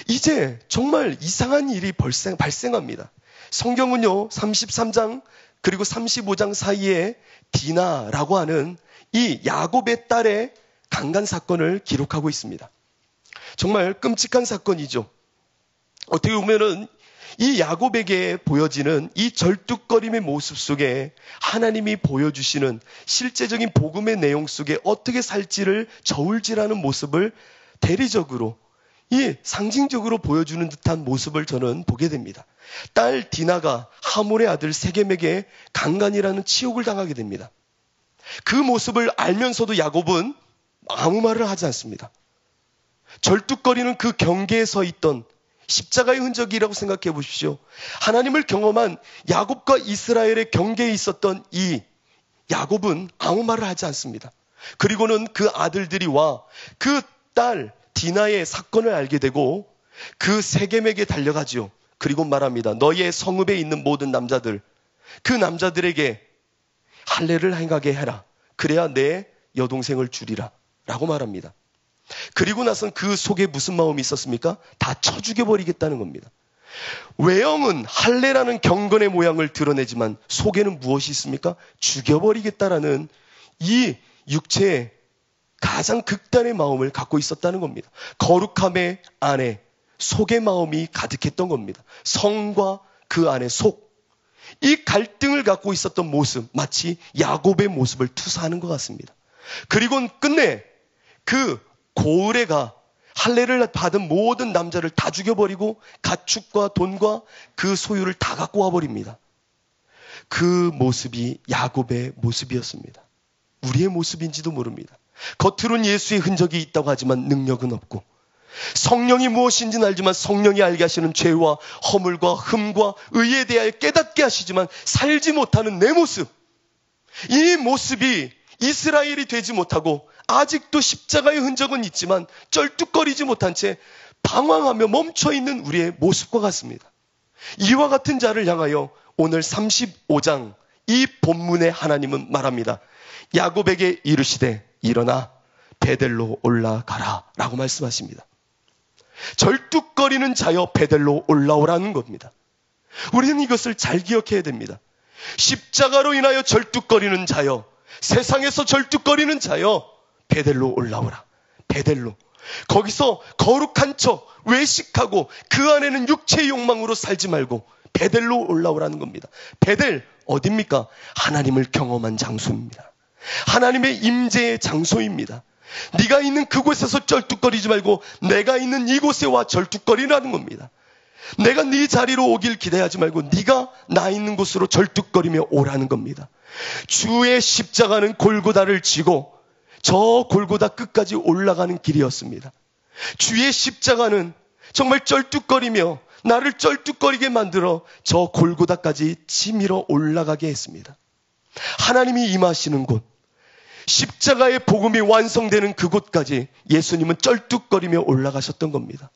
이제 정말 이상한 일이 발생합니다. 성경은요, 33장 그리고 35장 사이에 디나라고 하는 이 야곱의 딸의 강간 사건을 기록하고 있습니다. 정말 끔찍한 사건이죠. 어떻게 보면은 이 야곱에게 보여지는 이 절뚝거림의 모습 속에 하나님이 보여주시는 실제적인 복음의 내용 속에 어떻게 살지를 저울질하는 모습을 대리적으로, 이 상징적으로 보여주는 듯한 모습을 저는 보게 됩니다. 딸 디나가 하몰의 아들 세겜에게 강간이라는 치욕을 당하게 됩니다. 그 모습을 알면서도 야곱은 아무 말을 하지 않습니다. 절뚝거리는 그 경계에 서 있던 십자가의 흔적이라고 생각해 보십시오. 하나님을 경험한 야곱과 이스라엘의 경계에 있었던 이 야곱은 아무 말을 하지 않습니다. 그리고는 그 아들들이 와 그 딸 디나의 사건을 알게 되고 그 세겜에게 달려가지요. 그리고 말합니다. 너희의 성읍에 있는 모든 남자들, 그 남자들에게 할례를 행하게 해라. 그래야 내 여동생을 주리라 라고 말합니다. 그리고 나선 그 속에 무슨 마음이 있었습니까? 다 쳐 죽여버리겠다는 겁니다. 외형은 할례라는 경건의 모양을 드러내지만 속에는 무엇이 있습니까? 죽여버리겠다라는 이 육체의 가장 극단의 마음을 갖고 있었다는 겁니다. 거룩함의 안에 속의 마음이 가득했던 겁니다. 성과 그 안에 속. 이 갈등을 갖고 있었던 모습, 마치 야곱의 모습을 투사하는 것 같습니다. 그리고는 끝내 그 고을에가 할례를 받은 모든 남자를 다 죽여버리고 가축과 돈과 그 소유를 다 갖고 와버립니다. 그 모습이 야곱의 모습이었습니다. 우리의 모습인지도 모릅니다. 겉으로는 예수의 흔적이 있다고 하지만 능력은 없고, 성령이 무엇인지는 알지만 성령이 알게 하시는 죄와 허물과 흠과 의에 대하여 깨닫게 하시지만 살지 못하는 내 모습, 이 모습이 이스라엘이 되지 못하고 아직도 십자가의 흔적은 있지만 쩔뚝거리지 못한 채 방황하며 멈춰있는 우리의 모습과 같습니다. 이와 같은 자를 향하여 오늘 35장 이 본문의 하나님은 말합니다. 야곱에게 이르시되 일어나 베델로 올라가라 라고 말씀하십니다. 절뚝거리는 자여 베델로 올라오라는 겁니다. 우리는 이것을 잘 기억해야 됩니다. 십자가로 인하여 절뚝거리는 자여, 세상에서 절뚝거리는 자여 베델로 올라오라. 베델로. 거기서 거룩한 척 외식하고 그 안에는 육체의 욕망으로 살지 말고 베델로 올라오라는 겁니다. 베델 어딥니까? 하나님을 경험한 장소입니다. 하나님의 임재의 장소입니다. 네가 있는 그곳에서 절뚝거리지 말고 내가 있는 이곳에 와 절뚝거리라는 겁니다. 내가 네 자리로 오길 기대하지 말고 네가 나 있는 곳으로 절뚝거리며 오라는 겁니다. 주의 십자가는 골고다를 지고 저 골고다 끝까지 올라가는 길이었습니다. 주의 십자가는 정말 쩔뚝거리며 나를 쩔뚝거리게 만들어 저 골고다까지 치밀어 올라가게 했습니다. 하나님이 임하시는 곳, 십자가의 복음이 완성되는 그곳까지 예수님은 쩔뚝거리며 올라가셨던 겁니다.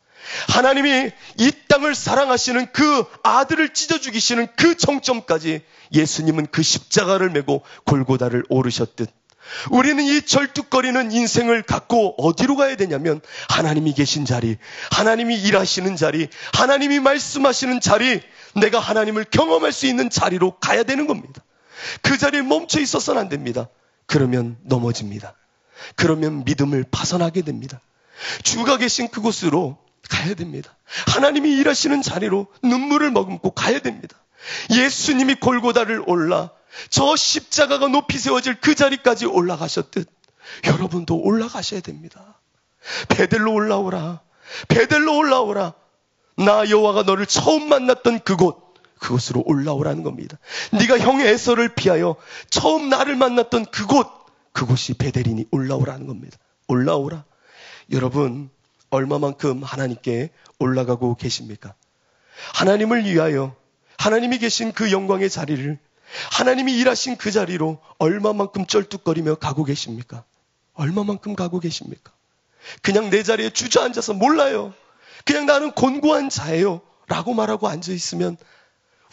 하나님이 이 땅을 사랑하시는 그 아들을 찢어 죽이시는 그 정점까지 예수님은 그 십자가를 메고 골고다를 오르셨듯 우리는 이 절뚝거리는 인생을 갖고 어디로 가야 되냐면 하나님이 계신 자리, 하나님이 일하시는 자리, 하나님이 말씀하시는 자리, 내가 하나님을 경험할 수 있는 자리로 가야 되는 겁니다. 그 자리에 멈춰 있어서는 안 됩니다. 그러면 넘어집니다. 그러면 믿음을 파산하게 됩니다. 주가 계신 그곳으로 가야 됩니다. 하나님이 일하시는 자리로 눈물을 머금고 가야 됩니다. 예수님이 골고다를 올라 저 십자가가 높이 세워질 그 자리까지 올라가셨듯 여러분도 올라가셔야 됩니다. 베델로 올라오라. 베델로 올라오라. 나 여호와가 너를 처음 만났던 그곳으로 올라오라는 겁니다. 네가 형 에서를 피하여 처음 나를 만났던 그곳이 베델이니 올라오라는 겁니다. 올라오라. 여러분 얼마만큼 하나님께 올라가고 계십니까? 하나님을 위하여 하나님이 계신 그 영광의 자리를, 하나님이 일하신 그 자리로 얼마만큼 쩔뚝거리며 가고 계십니까? 얼마만큼 가고 계십니까? 그냥 내 자리에 주저앉아서 몰라요, 그냥 나는 곤고한 자예요 라고 말하고 앉아있으면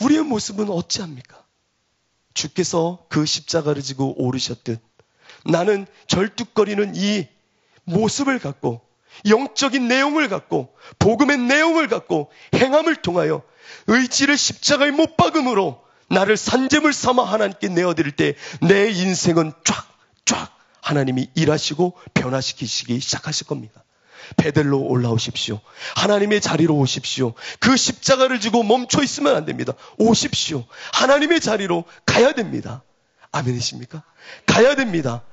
우리의 모습은 어찌합니까? 주께서 그 십자가를 지고 오르셨듯 나는 절뚝거리는 이 모습을 갖고, 영적인 내용을 갖고, 복음의 내용을 갖고 행함을 통하여 의지를 십자가에 못 박음으로 나를 산재물 삼아 하나님께 내어드릴 때 내 인생은 쫙 하나님이 일하시고 변화시키시기 시작하실 겁니다. 베델로 올라오십시오. 하나님의 자리로 오십시오. 그 십자가를 지고 멈춰 있으면 안 됩니다. 오십시오. 하나님의 자리로 가야 됩니다. 아멘이십니까? 가야 됩니다.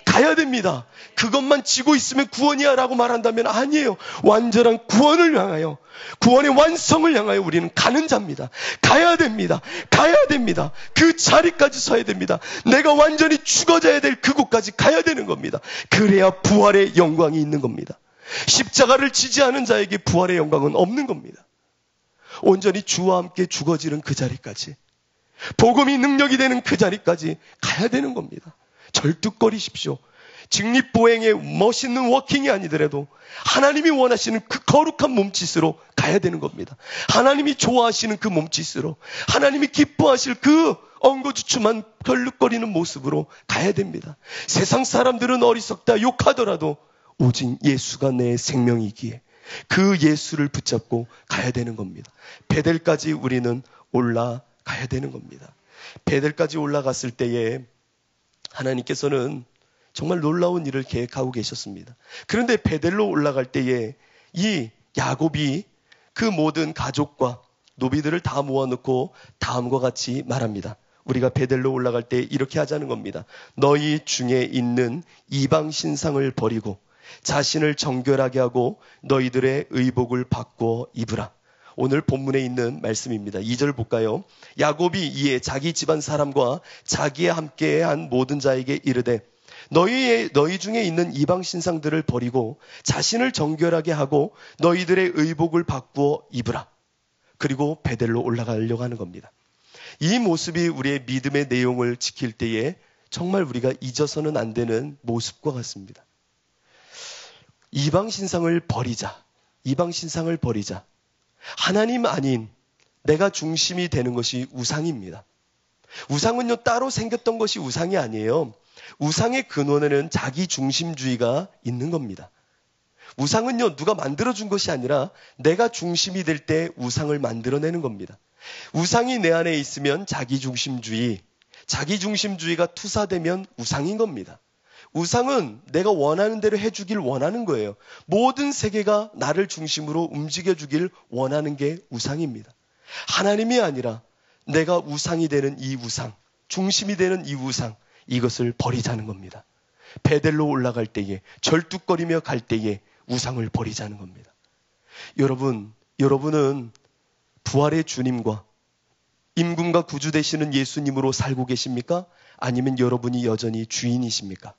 가야 됩니다. 그것만 지고 있으면 구원이야 라고 말한다면 아니에요. 완전한 구원을 향하여, 구원의 완성을 향하여 우리는 가는 자입니다. 가야 됩니다. 가야 됩니다. 그 자리까지 서야 됩니다. 내가 완전히 죽어져야 될 그곳까지 가야 되는 겁니다. 그래야 부활의 영광이 있는 겁니다. 십자가를 지지 않은 자에게 부활의 영광은 없는 겁니다. 온전히 주와 함께 죽어지는 그 자리까지, 복음이 능력이 되는 그 자리까지 가야 되는 겁니다. 절뚝거리십시오. 직립보행의 멋있는 워킹이 아니더라도 하나님이 원하시는 그 거룩한 몸짓으로 가야 되는 겁니다. 하나님이 좋아하시는 그 몸짓으로, 하나님이 기뻐하실 그 엉거주춤한 덜룩거리는 모습으로 가야 됩니다. 세상 사람들은 어리석다 욕하더라도 오직 예수가 내 생명이기에 그 예수를 붙잡고 가야 되는 겁니다. 베델까지 우리는 올라가야 되는 겁니다. 베델까지 올라갔을 때에 하나님께서는 정말 놀라운 일을 계획하고 계셨습니다. 그런데 베델로 올라갈 때에 이 야곱이 그 모든 가족과 노비들을 다 모아놓고 다음과 같이 말합니다. 우리가 베델로 올라갈 때 이렇게 하자는 겁니다. 너희 중에 있는 이방 신상을 버리고 자신을 정결하게 하고 너희들의 의복을 바꾸어 입으라. 오늘 본문에 있는 말씀입니다. 2절 볼까요? 야곱이 이에 자기 집안 사람과 자기와 함께한 모든 자에게 이르되 너희 중에 있는 이방 신상들을 버리고 자신을 정결하게 하고 너희들의 의복을 바꾸어 입으라. 그리고 베델로 올라가려고 하는 겁니다. 이 모습이 우리의 믿음의 내용을 지킬 때에 정말 우리가 잊어서는 안 되는 모습과 같습니다. 이방 신상을 버리자. 이방 신상을 버리자. 하나님 아닌 내가 중심이 되는 것이 우상입니다. 우상은요, 따로 생겼던 것이 우상이 아니에요. 우상의 근원에는 자기 중심주의가 있는 겁니다. 우상은요, 누가 만들어준 것이 아니라 내가 중심이 될 때 우상을 만들어내는 겁니다. 우상이 내 안에 있으면 자기 중심주의가 투사되면 우상인 겁니다. 우상은 내가 원하는 대로 해주길 원하는 거예요. 모든 세계가 나를 중심으로 움직여주길 원하는 게 우상입니다. 하나님이 아니라 내가 우상이 되는 이 우상, 중심이 되는 이 우상, 이것을 버리자는 겁니다. 베델로 올라갈 때에, 절뚝거리며 갈 때에 우상을 버리자는 겁니다. 여러분은 부활의 주님과 임금과 구주 되시는 예수님으로 살고 계십니까? 아니면 여러분이 여전히 주인이십니까?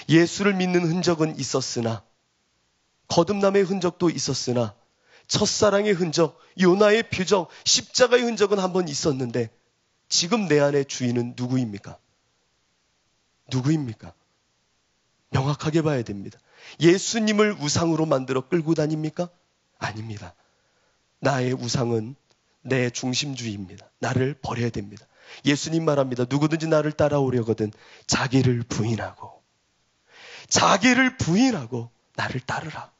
예수를 믿는 흔적은 있었으나, 거듭남의 흔적도 있었으나, 첫사랑의 흔적, 요나의 표적, 십자가의 흔적은 한번 있었는데 지금 내 안의 주인은 누구입니까? 누구입니까? 명확하게 봐야 됩니다. 예수님을 우상으로 만들어 끌고 다닙니까? 아닙니다. 나의 우상은 내 중심주의입니다. 나를 버려야 됩니다. 예수님 말합니다. 누구든지 나를 따라오려거든 자기를 부인하고 나를 따르라.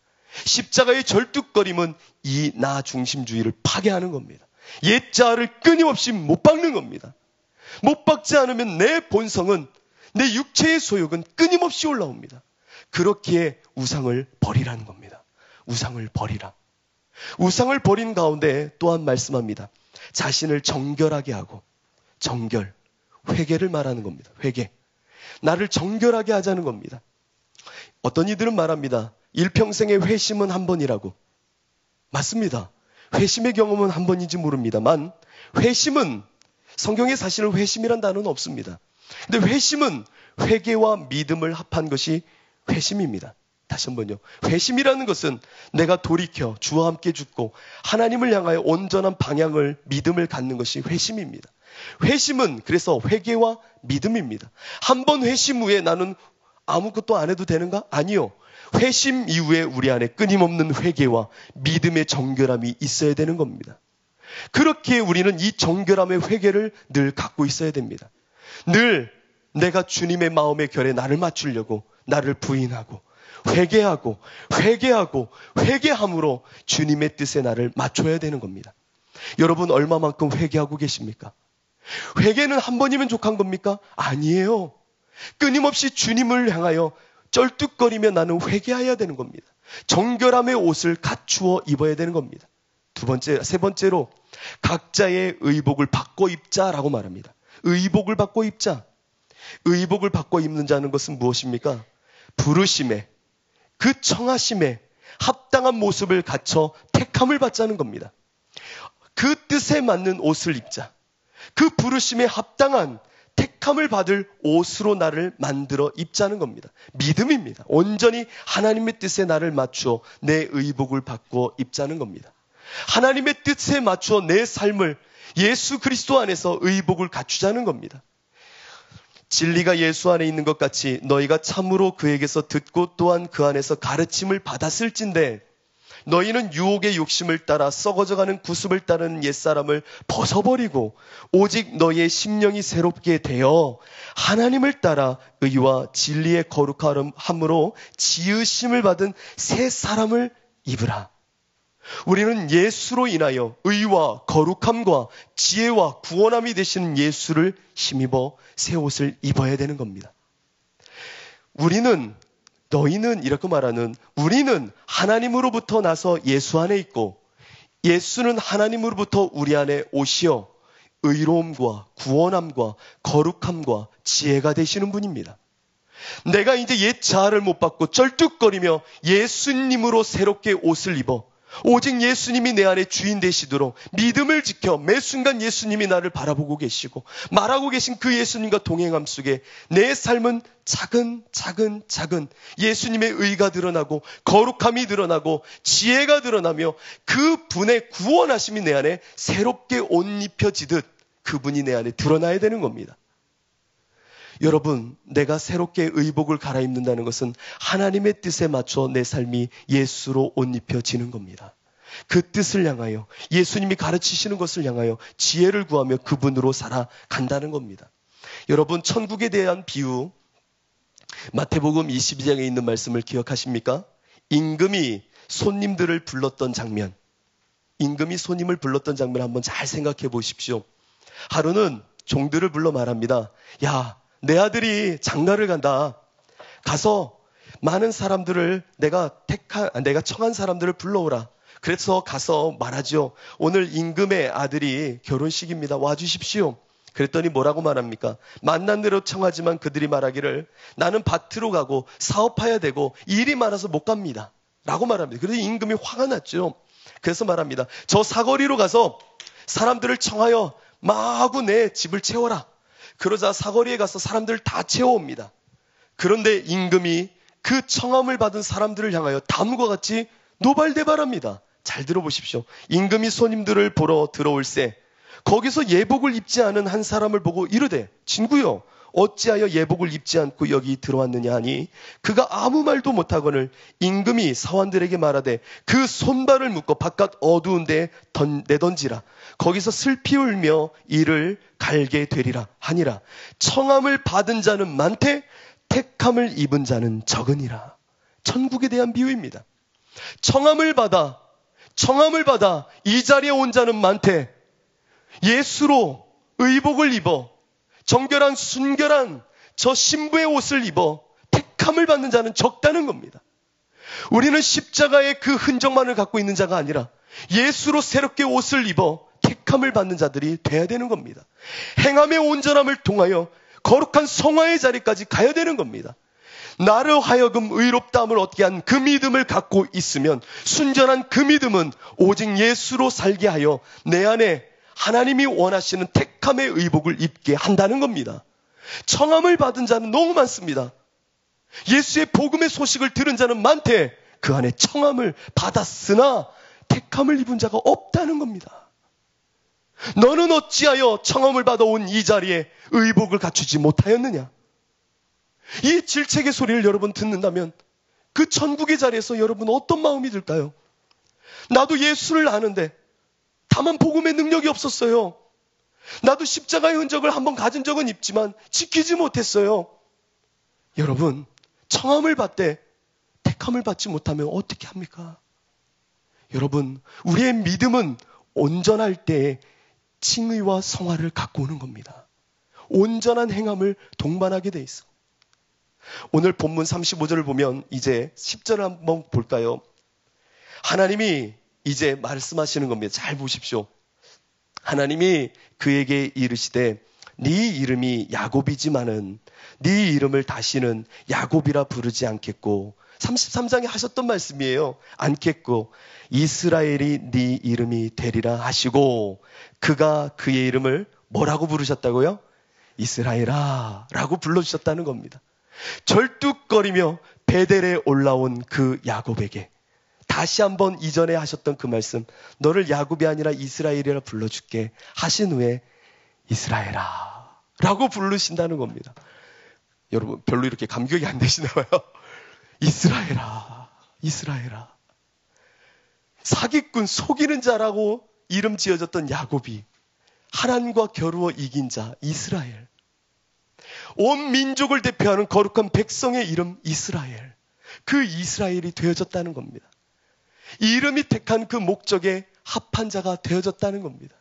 십자가의 절뚝거림은 이 나 중심주의를 파괴하는 겁니다. 옛자를 끊임없이 못 박는 겁니다. 못 박지 않으면 내 본성은, 내 육체의 소욕은 끊임없이 올라옵니다. 그렇기에 우상을 버리라는 겁니다. 우상을 버리라. 우상을 버린 가운데 또한 말씀합니다. 자신을 정결하게 하고, 정결, 회개를 말하는 겁니다. 회개. 나를 정결하게 하자는 겁니다. 어떤 이들은 말합니다. 일평생의 회심은 한 번이라고. 맞습니다. 회심의 경험은 한 번인지 모릅니다만 회심은, 성경에 사실은 회심이란 단어는 없습니다. 근데 회심은 회개와 믿음을 합한 것이 회심입니다. 다시 한번요. 회심이라는 것은 내가 돌이켜 주와 함께 죽고 하나님을 향하여 온전한 방향을, 믿음을 갖는 것이 회심입니다. 회심은 그래서 회개와 믿음입니다. 한 번 회심 후에 나는 아무것도 안 해도 되는가? 아니요. 회심 이후에 우리 안에 끊임없는 회개와 믿음의 정결함이 있어야 되는 겁니다. 그렇기에 우리는 이 정결함의 회개를 늘 갖고 있어야 됩니다. 늘 내가 주님의 마음의 결에 나를 맞추려고 나를 부인하고 회개함으로 주님의 뜻에 나를 맞춰야 되는 겁니다. 여러분 얼마만큼 회개하고 계십니까? 회개는 한 번이면 족한 겁니까? 아니에요. 끊임없이 주님을 향하여 쩔뚝거리며 나는 회개해야 되는 겁니다. 정결함의 옷을 갖추어 입어야 되는 겁니다. 세 번째로 각자의 의복을 바꿔 입자라고 말합니다. 의복을 바꿔 입자. 의복을 바꿔 입는 자는 것은 무엇입니까? 부르심에, 그 청하심에 합당한 모습을 갖춰 택함을 받자는 겁니다. 그 뜻에 맞는 옷을 입자. 그 부르심에 합당한 택함을 받을 옷으로 나를 만들어 입자는 겁니다. 믿음입니다. 온전히 하나님의 뜻에 나를 맞추어 내 의복을 바꾸어 입자는 겁니다. 하나님의 뜻에 맞추어 내 삶을 예수 그리스도 안에서 의복을 갖추자는 겁니다. 진리가 예수 안에 있는 것 같이 너희가 참으로 그에게서 듣고 또한 그 안에서 가르침을 받았을진데 너희는 유혹의 욕심을 따라 썩어져가는 구습을 따르는 옛사람을 벗어버리고 오직 너희의 심령이 새롭게 되어 하나님을 따라 의와 진리의 거룩함으로 지으심을 받은 새 사람을 입으라. 우리는 예수로 인하여 의와 거룩함과 지혜와 구원함이 되시는 예수를 힘입어 새 옷을 입어야 되는 겁니다. 너희는 이렇게 말하는 우리는 하나님으로부터 나서 예수 안에 있고 예수는 하나님으로부터 우리 안에 오시어 의로움과 구원함과 거룩함과 지혜가 되시는 분입니다. 내가 이제 옛 자아를 못 받고 쩔뚝거리며 예수님으로 새롭게 옷을 입어 오직 예수님이 내 안에 주인 되시도록 믿음을 지켜 매 순간 예수님이 나를 바라보고 계시고 말하고 계신 그 예수님과 동행함 속에 내 삶은 작은 예수님의 의가 드러나고 거룩함이 드러나고 지혜가 드러나며 그 분의 구원하심이 내 안에 새롭게 옷 입혀지듯 그분이 내 안에 드러나야 되는 겁니다. 여러분, 내가 새롭게 의복을 갈아입는다는 것은 하나님의 뜻에 맞춰 내 삶이 예수로 옷 입혀지는 겁니다. 그 뜻을 향하여 예수님이 가르치시는 것을 향하여 지혜를 구하며 그분으로 살아간다는 겁니다. 여러분, 천국에 대한 비유 마태복음 22장에 있는 말씀을 기억하십니까? 임금이 손님들을 불렀던 장면, 임금이 손님을 불렀던 장면을 한번 잘 생각해 보십시오. 하루는 종들을 불러 말합니다. 야, 내 아들이 장가를 간다. 가서 많은 사람들을 내가 청한 사람들을 불러오라. 그래서 가서 말하죠. 오늘 임금의 아들이 결혼식입니다. 와주십시오. 그랬더니 뭐라고 말합니까? 만난 대로 청하지만 그들이 말하기를 나는 밭으로 가고 사업해야 되고 일이 많아서 못 갑니다. 라고 말합니다. 그래서 임금이 화가 났죠. 그래서 말합니다. 저 사거리로 가서 사람들을 청하여 마구 내 집을 채워라. 그러자 사거리에 가서 사람들을 다 채워옵니다. 그런데 임금이 그 청함을 받은 사람들을 향하여 다음과 같이 노발대발합니다. 잘 들어보십시오. 임금이 손님들을 보러 들어올세 거기서 예복을 입지 않은 한 사람을 보고 이르되 친구여 어찌하여 예복을 입지 않고 여기 들어왔느냐 하니 그가 아무 말도 못하거늘 임금이 사환들에게 말하되 그 손발을 묶어 바깥 어두운 데에 내던지라. 거기서 슬피 울며 이를 갈게 되리라 하니라. 청함을 받은 자는 많되 택함을 입은 자는 적으니라. 천국에 대한 비유입니다. 청함을 받아 이 자리에 온 자는 많되 예수로 의복을 입어 정결한 순결한 저 신부의 옷을 입어 택함을 받는 자는 적다는 겁니다. 우리는 십자가의 그 흔적만을 갖고 있는 자가 아니라 예수로 새롭게 옷을 입어 택함을 받는 자들이 돼야 되는 겁니다. 행함의 온전함을 통하여 거룩한 성화의 자리까지 가야 되는 겁니다. 나로 하여금 의롭다함을 얻게 한 그 믿음을 갖고 있으면 순전한 그 믿음은 오직 예수로 살게 하여 내 안에 하나님이 원하시는 택함의 의복을 입게 한다는 겁니다. 청함을 받은 자는 너무 많습니다. 예수의 복음의 소식을 들은 자는 많되 그 안에 청함을 받았으나 택함을 입은 자가 없다는 겁니다. 너는 어찌하여 청함을 받아온 이 자리에 의복을 갖추지 못하였느냐? 이 질책의 소리를 여러분 듣는다면 그 천국의 자리에서 여러분 어떤 마음이 들까요? 나도 예수를 아는데 다만 복음의 능력이 없었어요. 나도 십자가의 흔적을 한번 가진 적은 있지만 지키지 못했어요. 여러분, 청함을 받되 택함을 받지 못하면 어떻게 합니까? 여러분, 우리의 믿음은 온전할 때에 칭의와 성화를 갖고 오는 겁니다. 온전한 행함을 동반하게 돼 있어. 오늘 본문 35절을 보면 이제 10절을 한번 볼까요? 하나님이 이제 말씀하시는 겁니다. 잘 보십시오. 하나님이 그에게 이르시되 네 이름이 야곱이지만은 네 이름을 다시는 야곱이라 부르지 않겠고 33장에 하셨던 말씀이에요. 않겠고 이스라엘이 네 이름이 되리라 하시고 그가 그의 이름을 뭐라고 부르셨다고요? 이스라엘아 라고 불러주셨다는 겁니다. 절뚝거리며 베델에 올라온 그 야곱에게 다시 한번 이전에 하셨던 그 말씀, 너를 야곱이 아니라 이스라엘이라 불러줄게 하신 후에 이스라엘아 라고 부르신다는 겁니다. 여러분 별로 이렇게 감격이 안 되시나 봐요. 이스라엘아, 이스라엘아. 사기꾼, 속이는 자라고 이름 지어졌던 야곱이 하나님과 겨루어 이긴 자 이스라엘. 온 민족을 대표하는 거룩한 백성의 이름 이스라엘. 그 이스라엘이 되어졌다는 겁니다. 이 이름이 택한 그 목적에 합한 자가 되어졌다는 겁니다.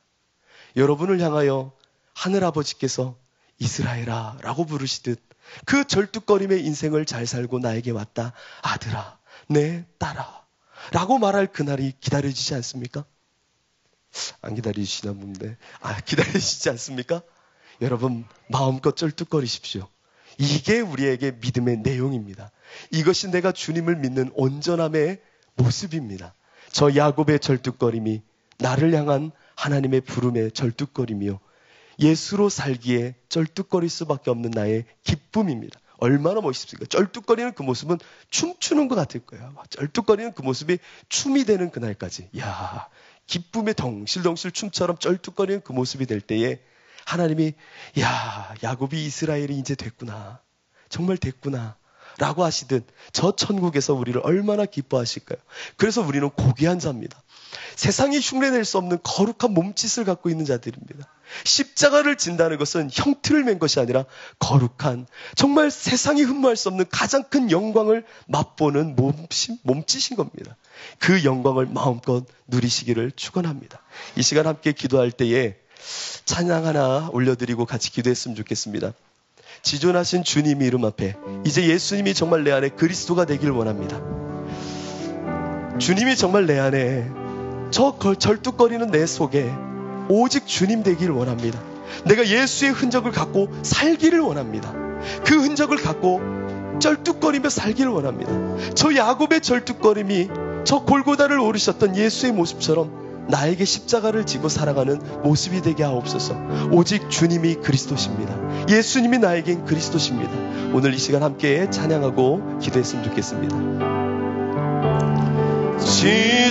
여러분을 향하여 하늘아버지께서 이스라엘아 라고 부르시듯 그 절뚝거림의 인생을 잘 살고 나에게 왔다. 아들아, 내 딸아 라고 말할 그날이 기다려지지 않습니까? 안 기다리시나 본데 기다리시지 않습니까? 여러분 마음껏 쩔뚝거리십시오. 이게 우리에게 믿음의 내용입니다. 이것이 내가 주님을 믿는 온전함의 모습입니다. 저 야곱의 절뚝거림이 나를 향한 하나님의 부름의 절뚝거림이요, 예수로 살기에 쩔뚝거릴 수밖에 없는 나의 기쁨입니다. 얼마나 멋있습니까? 쩔뚝거리는 그 모습은 춤추는 것 같을 거예요. 쩔뚝거리는 그 모습이 춤이 되는 그날까지. 이야, 기쁨의 덩실덩실 춤처럼 쩔뚝거리는 그 모습이 될 때에 하나님이 야, 야곱이 이스라엘이 이제 됐구나. 정말 됐구나. 라고 하시듯 저 천국에서 우리를 얼마나 기뻐하실까요? 그래서 우리는 고귀한 자입니다. 세상이 흉내낼 수 없는 거룩한 몸짓을 갖고 있는 자들입니다. 십자가를 진다는 것은 형틀을 맨 것이 아니라 거룩한, 정말 세상이 흠모할 수 없는 가장 큰 영광을 맛보는 몸짓인 겁니다. 그 영광을 마음껏 누리시기를 축원합니다. 이 시간 함께 기도할 때에 찬양 하나 올려드리고 같이 기도했으면 좋겠습니다. 지존하신 주님 이름 앞에 이제 예수님이 정말 내 안에 그리스도가 되길 원합니다. 주님이 정말 내 안에 저 절뚝거리는 내 속에 오직 주님 되길 원합니다. 내가 예수의 흔적을 갖고 살기를 원합니다. 그 흔적을 갖고 쩔뚝거리며 살기를 원합니다. 저 야곱의 절뚝거림이 저 골고다를 오르셨던 예수의 모습처럼 나에게 십자가를 지고 살아가는 모습이 되게 하옵소서. 오직 주님이 그리스도십니다. 예수님이 나에겐 그리스도십니다. 오늘 이 시간 함께 찬양하고 기도했으면 좋겠습니다.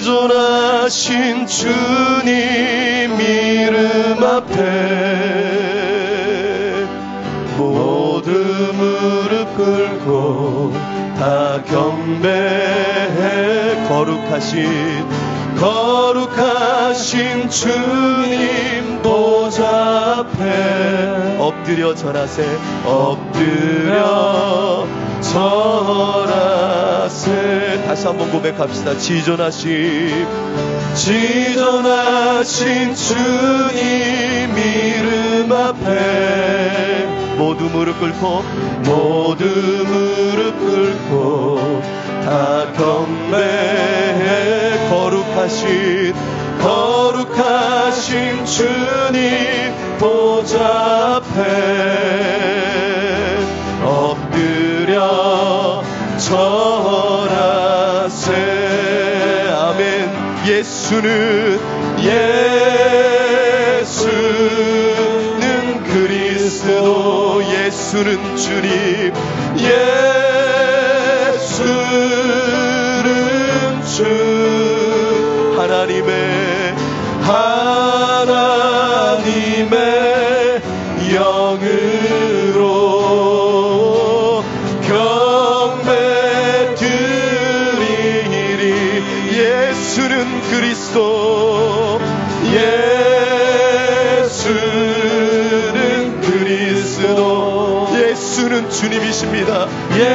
지존하신 주님 이름 앞에 모두 무릎 꿇고 다 경배해. 거룩하신 주님 보좌 앞에 엎드려 절하세. 엎드려 절하세. 다시 한번 고백합시다. 지존하신 주님 이름 앞에 모두 무릎 꿇고 다 경배해. 거룩하신 주님 보좌 앞에 엎드려 절하세. 아멘. 예수는 그리스도, 예수는 주님, 예수는 주, 하나님의 영으로 경배 드리리. 예수는 그리스도, 예수는 그리스도, 예수는 주님이십니다. 예수는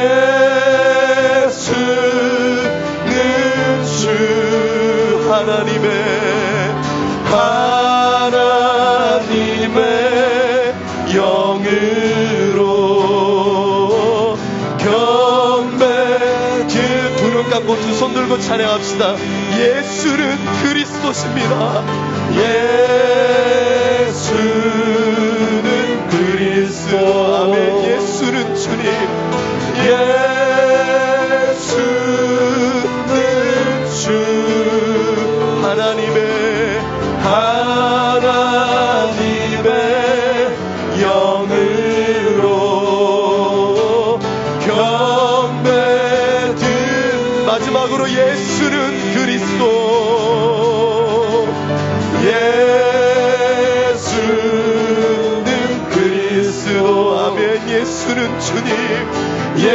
주, 하나님의 영으로 경배. 두 눈 감고 두 손 들고 찬양합시다. 예수는 그리스도십니다. 예수는 그리스도. 아멘. 예수는 주님, 예수는 주, 하나님의 영으로 경배드. 마지막으로 예수는 그리스도, 예수는 그리스도. 아멘. 예수는 주님, 예수는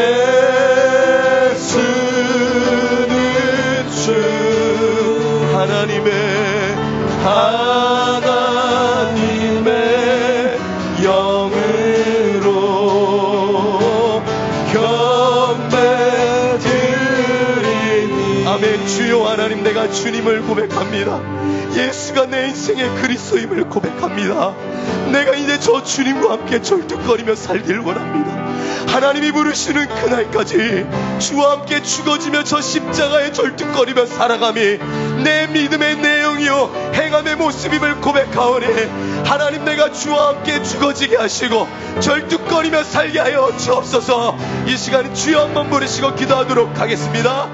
주, 하나님의 영으로 경배드리니. 아멘. 주여 하나님, 내가 주님을 고백합니다. 예수가 내 인생의 그리스도임을 고백합니다. 내가 이제 저 주님과 함께 절뚝거리며 살기를 원합니다. 하나님이 부르시는 그날까지 주와 함께 죽어지며 저 십자가에 절뚝거리며 살아감이 내 믿음의 내용이요 행함의 모습임을 고백하오니, 하나님, 내가 주와 함께 죽어지게 하시고 절뚝거리며 살게 하여 주옵소서. 이 시간 주여 한번 부르시고 기도하도록 하겠습니다.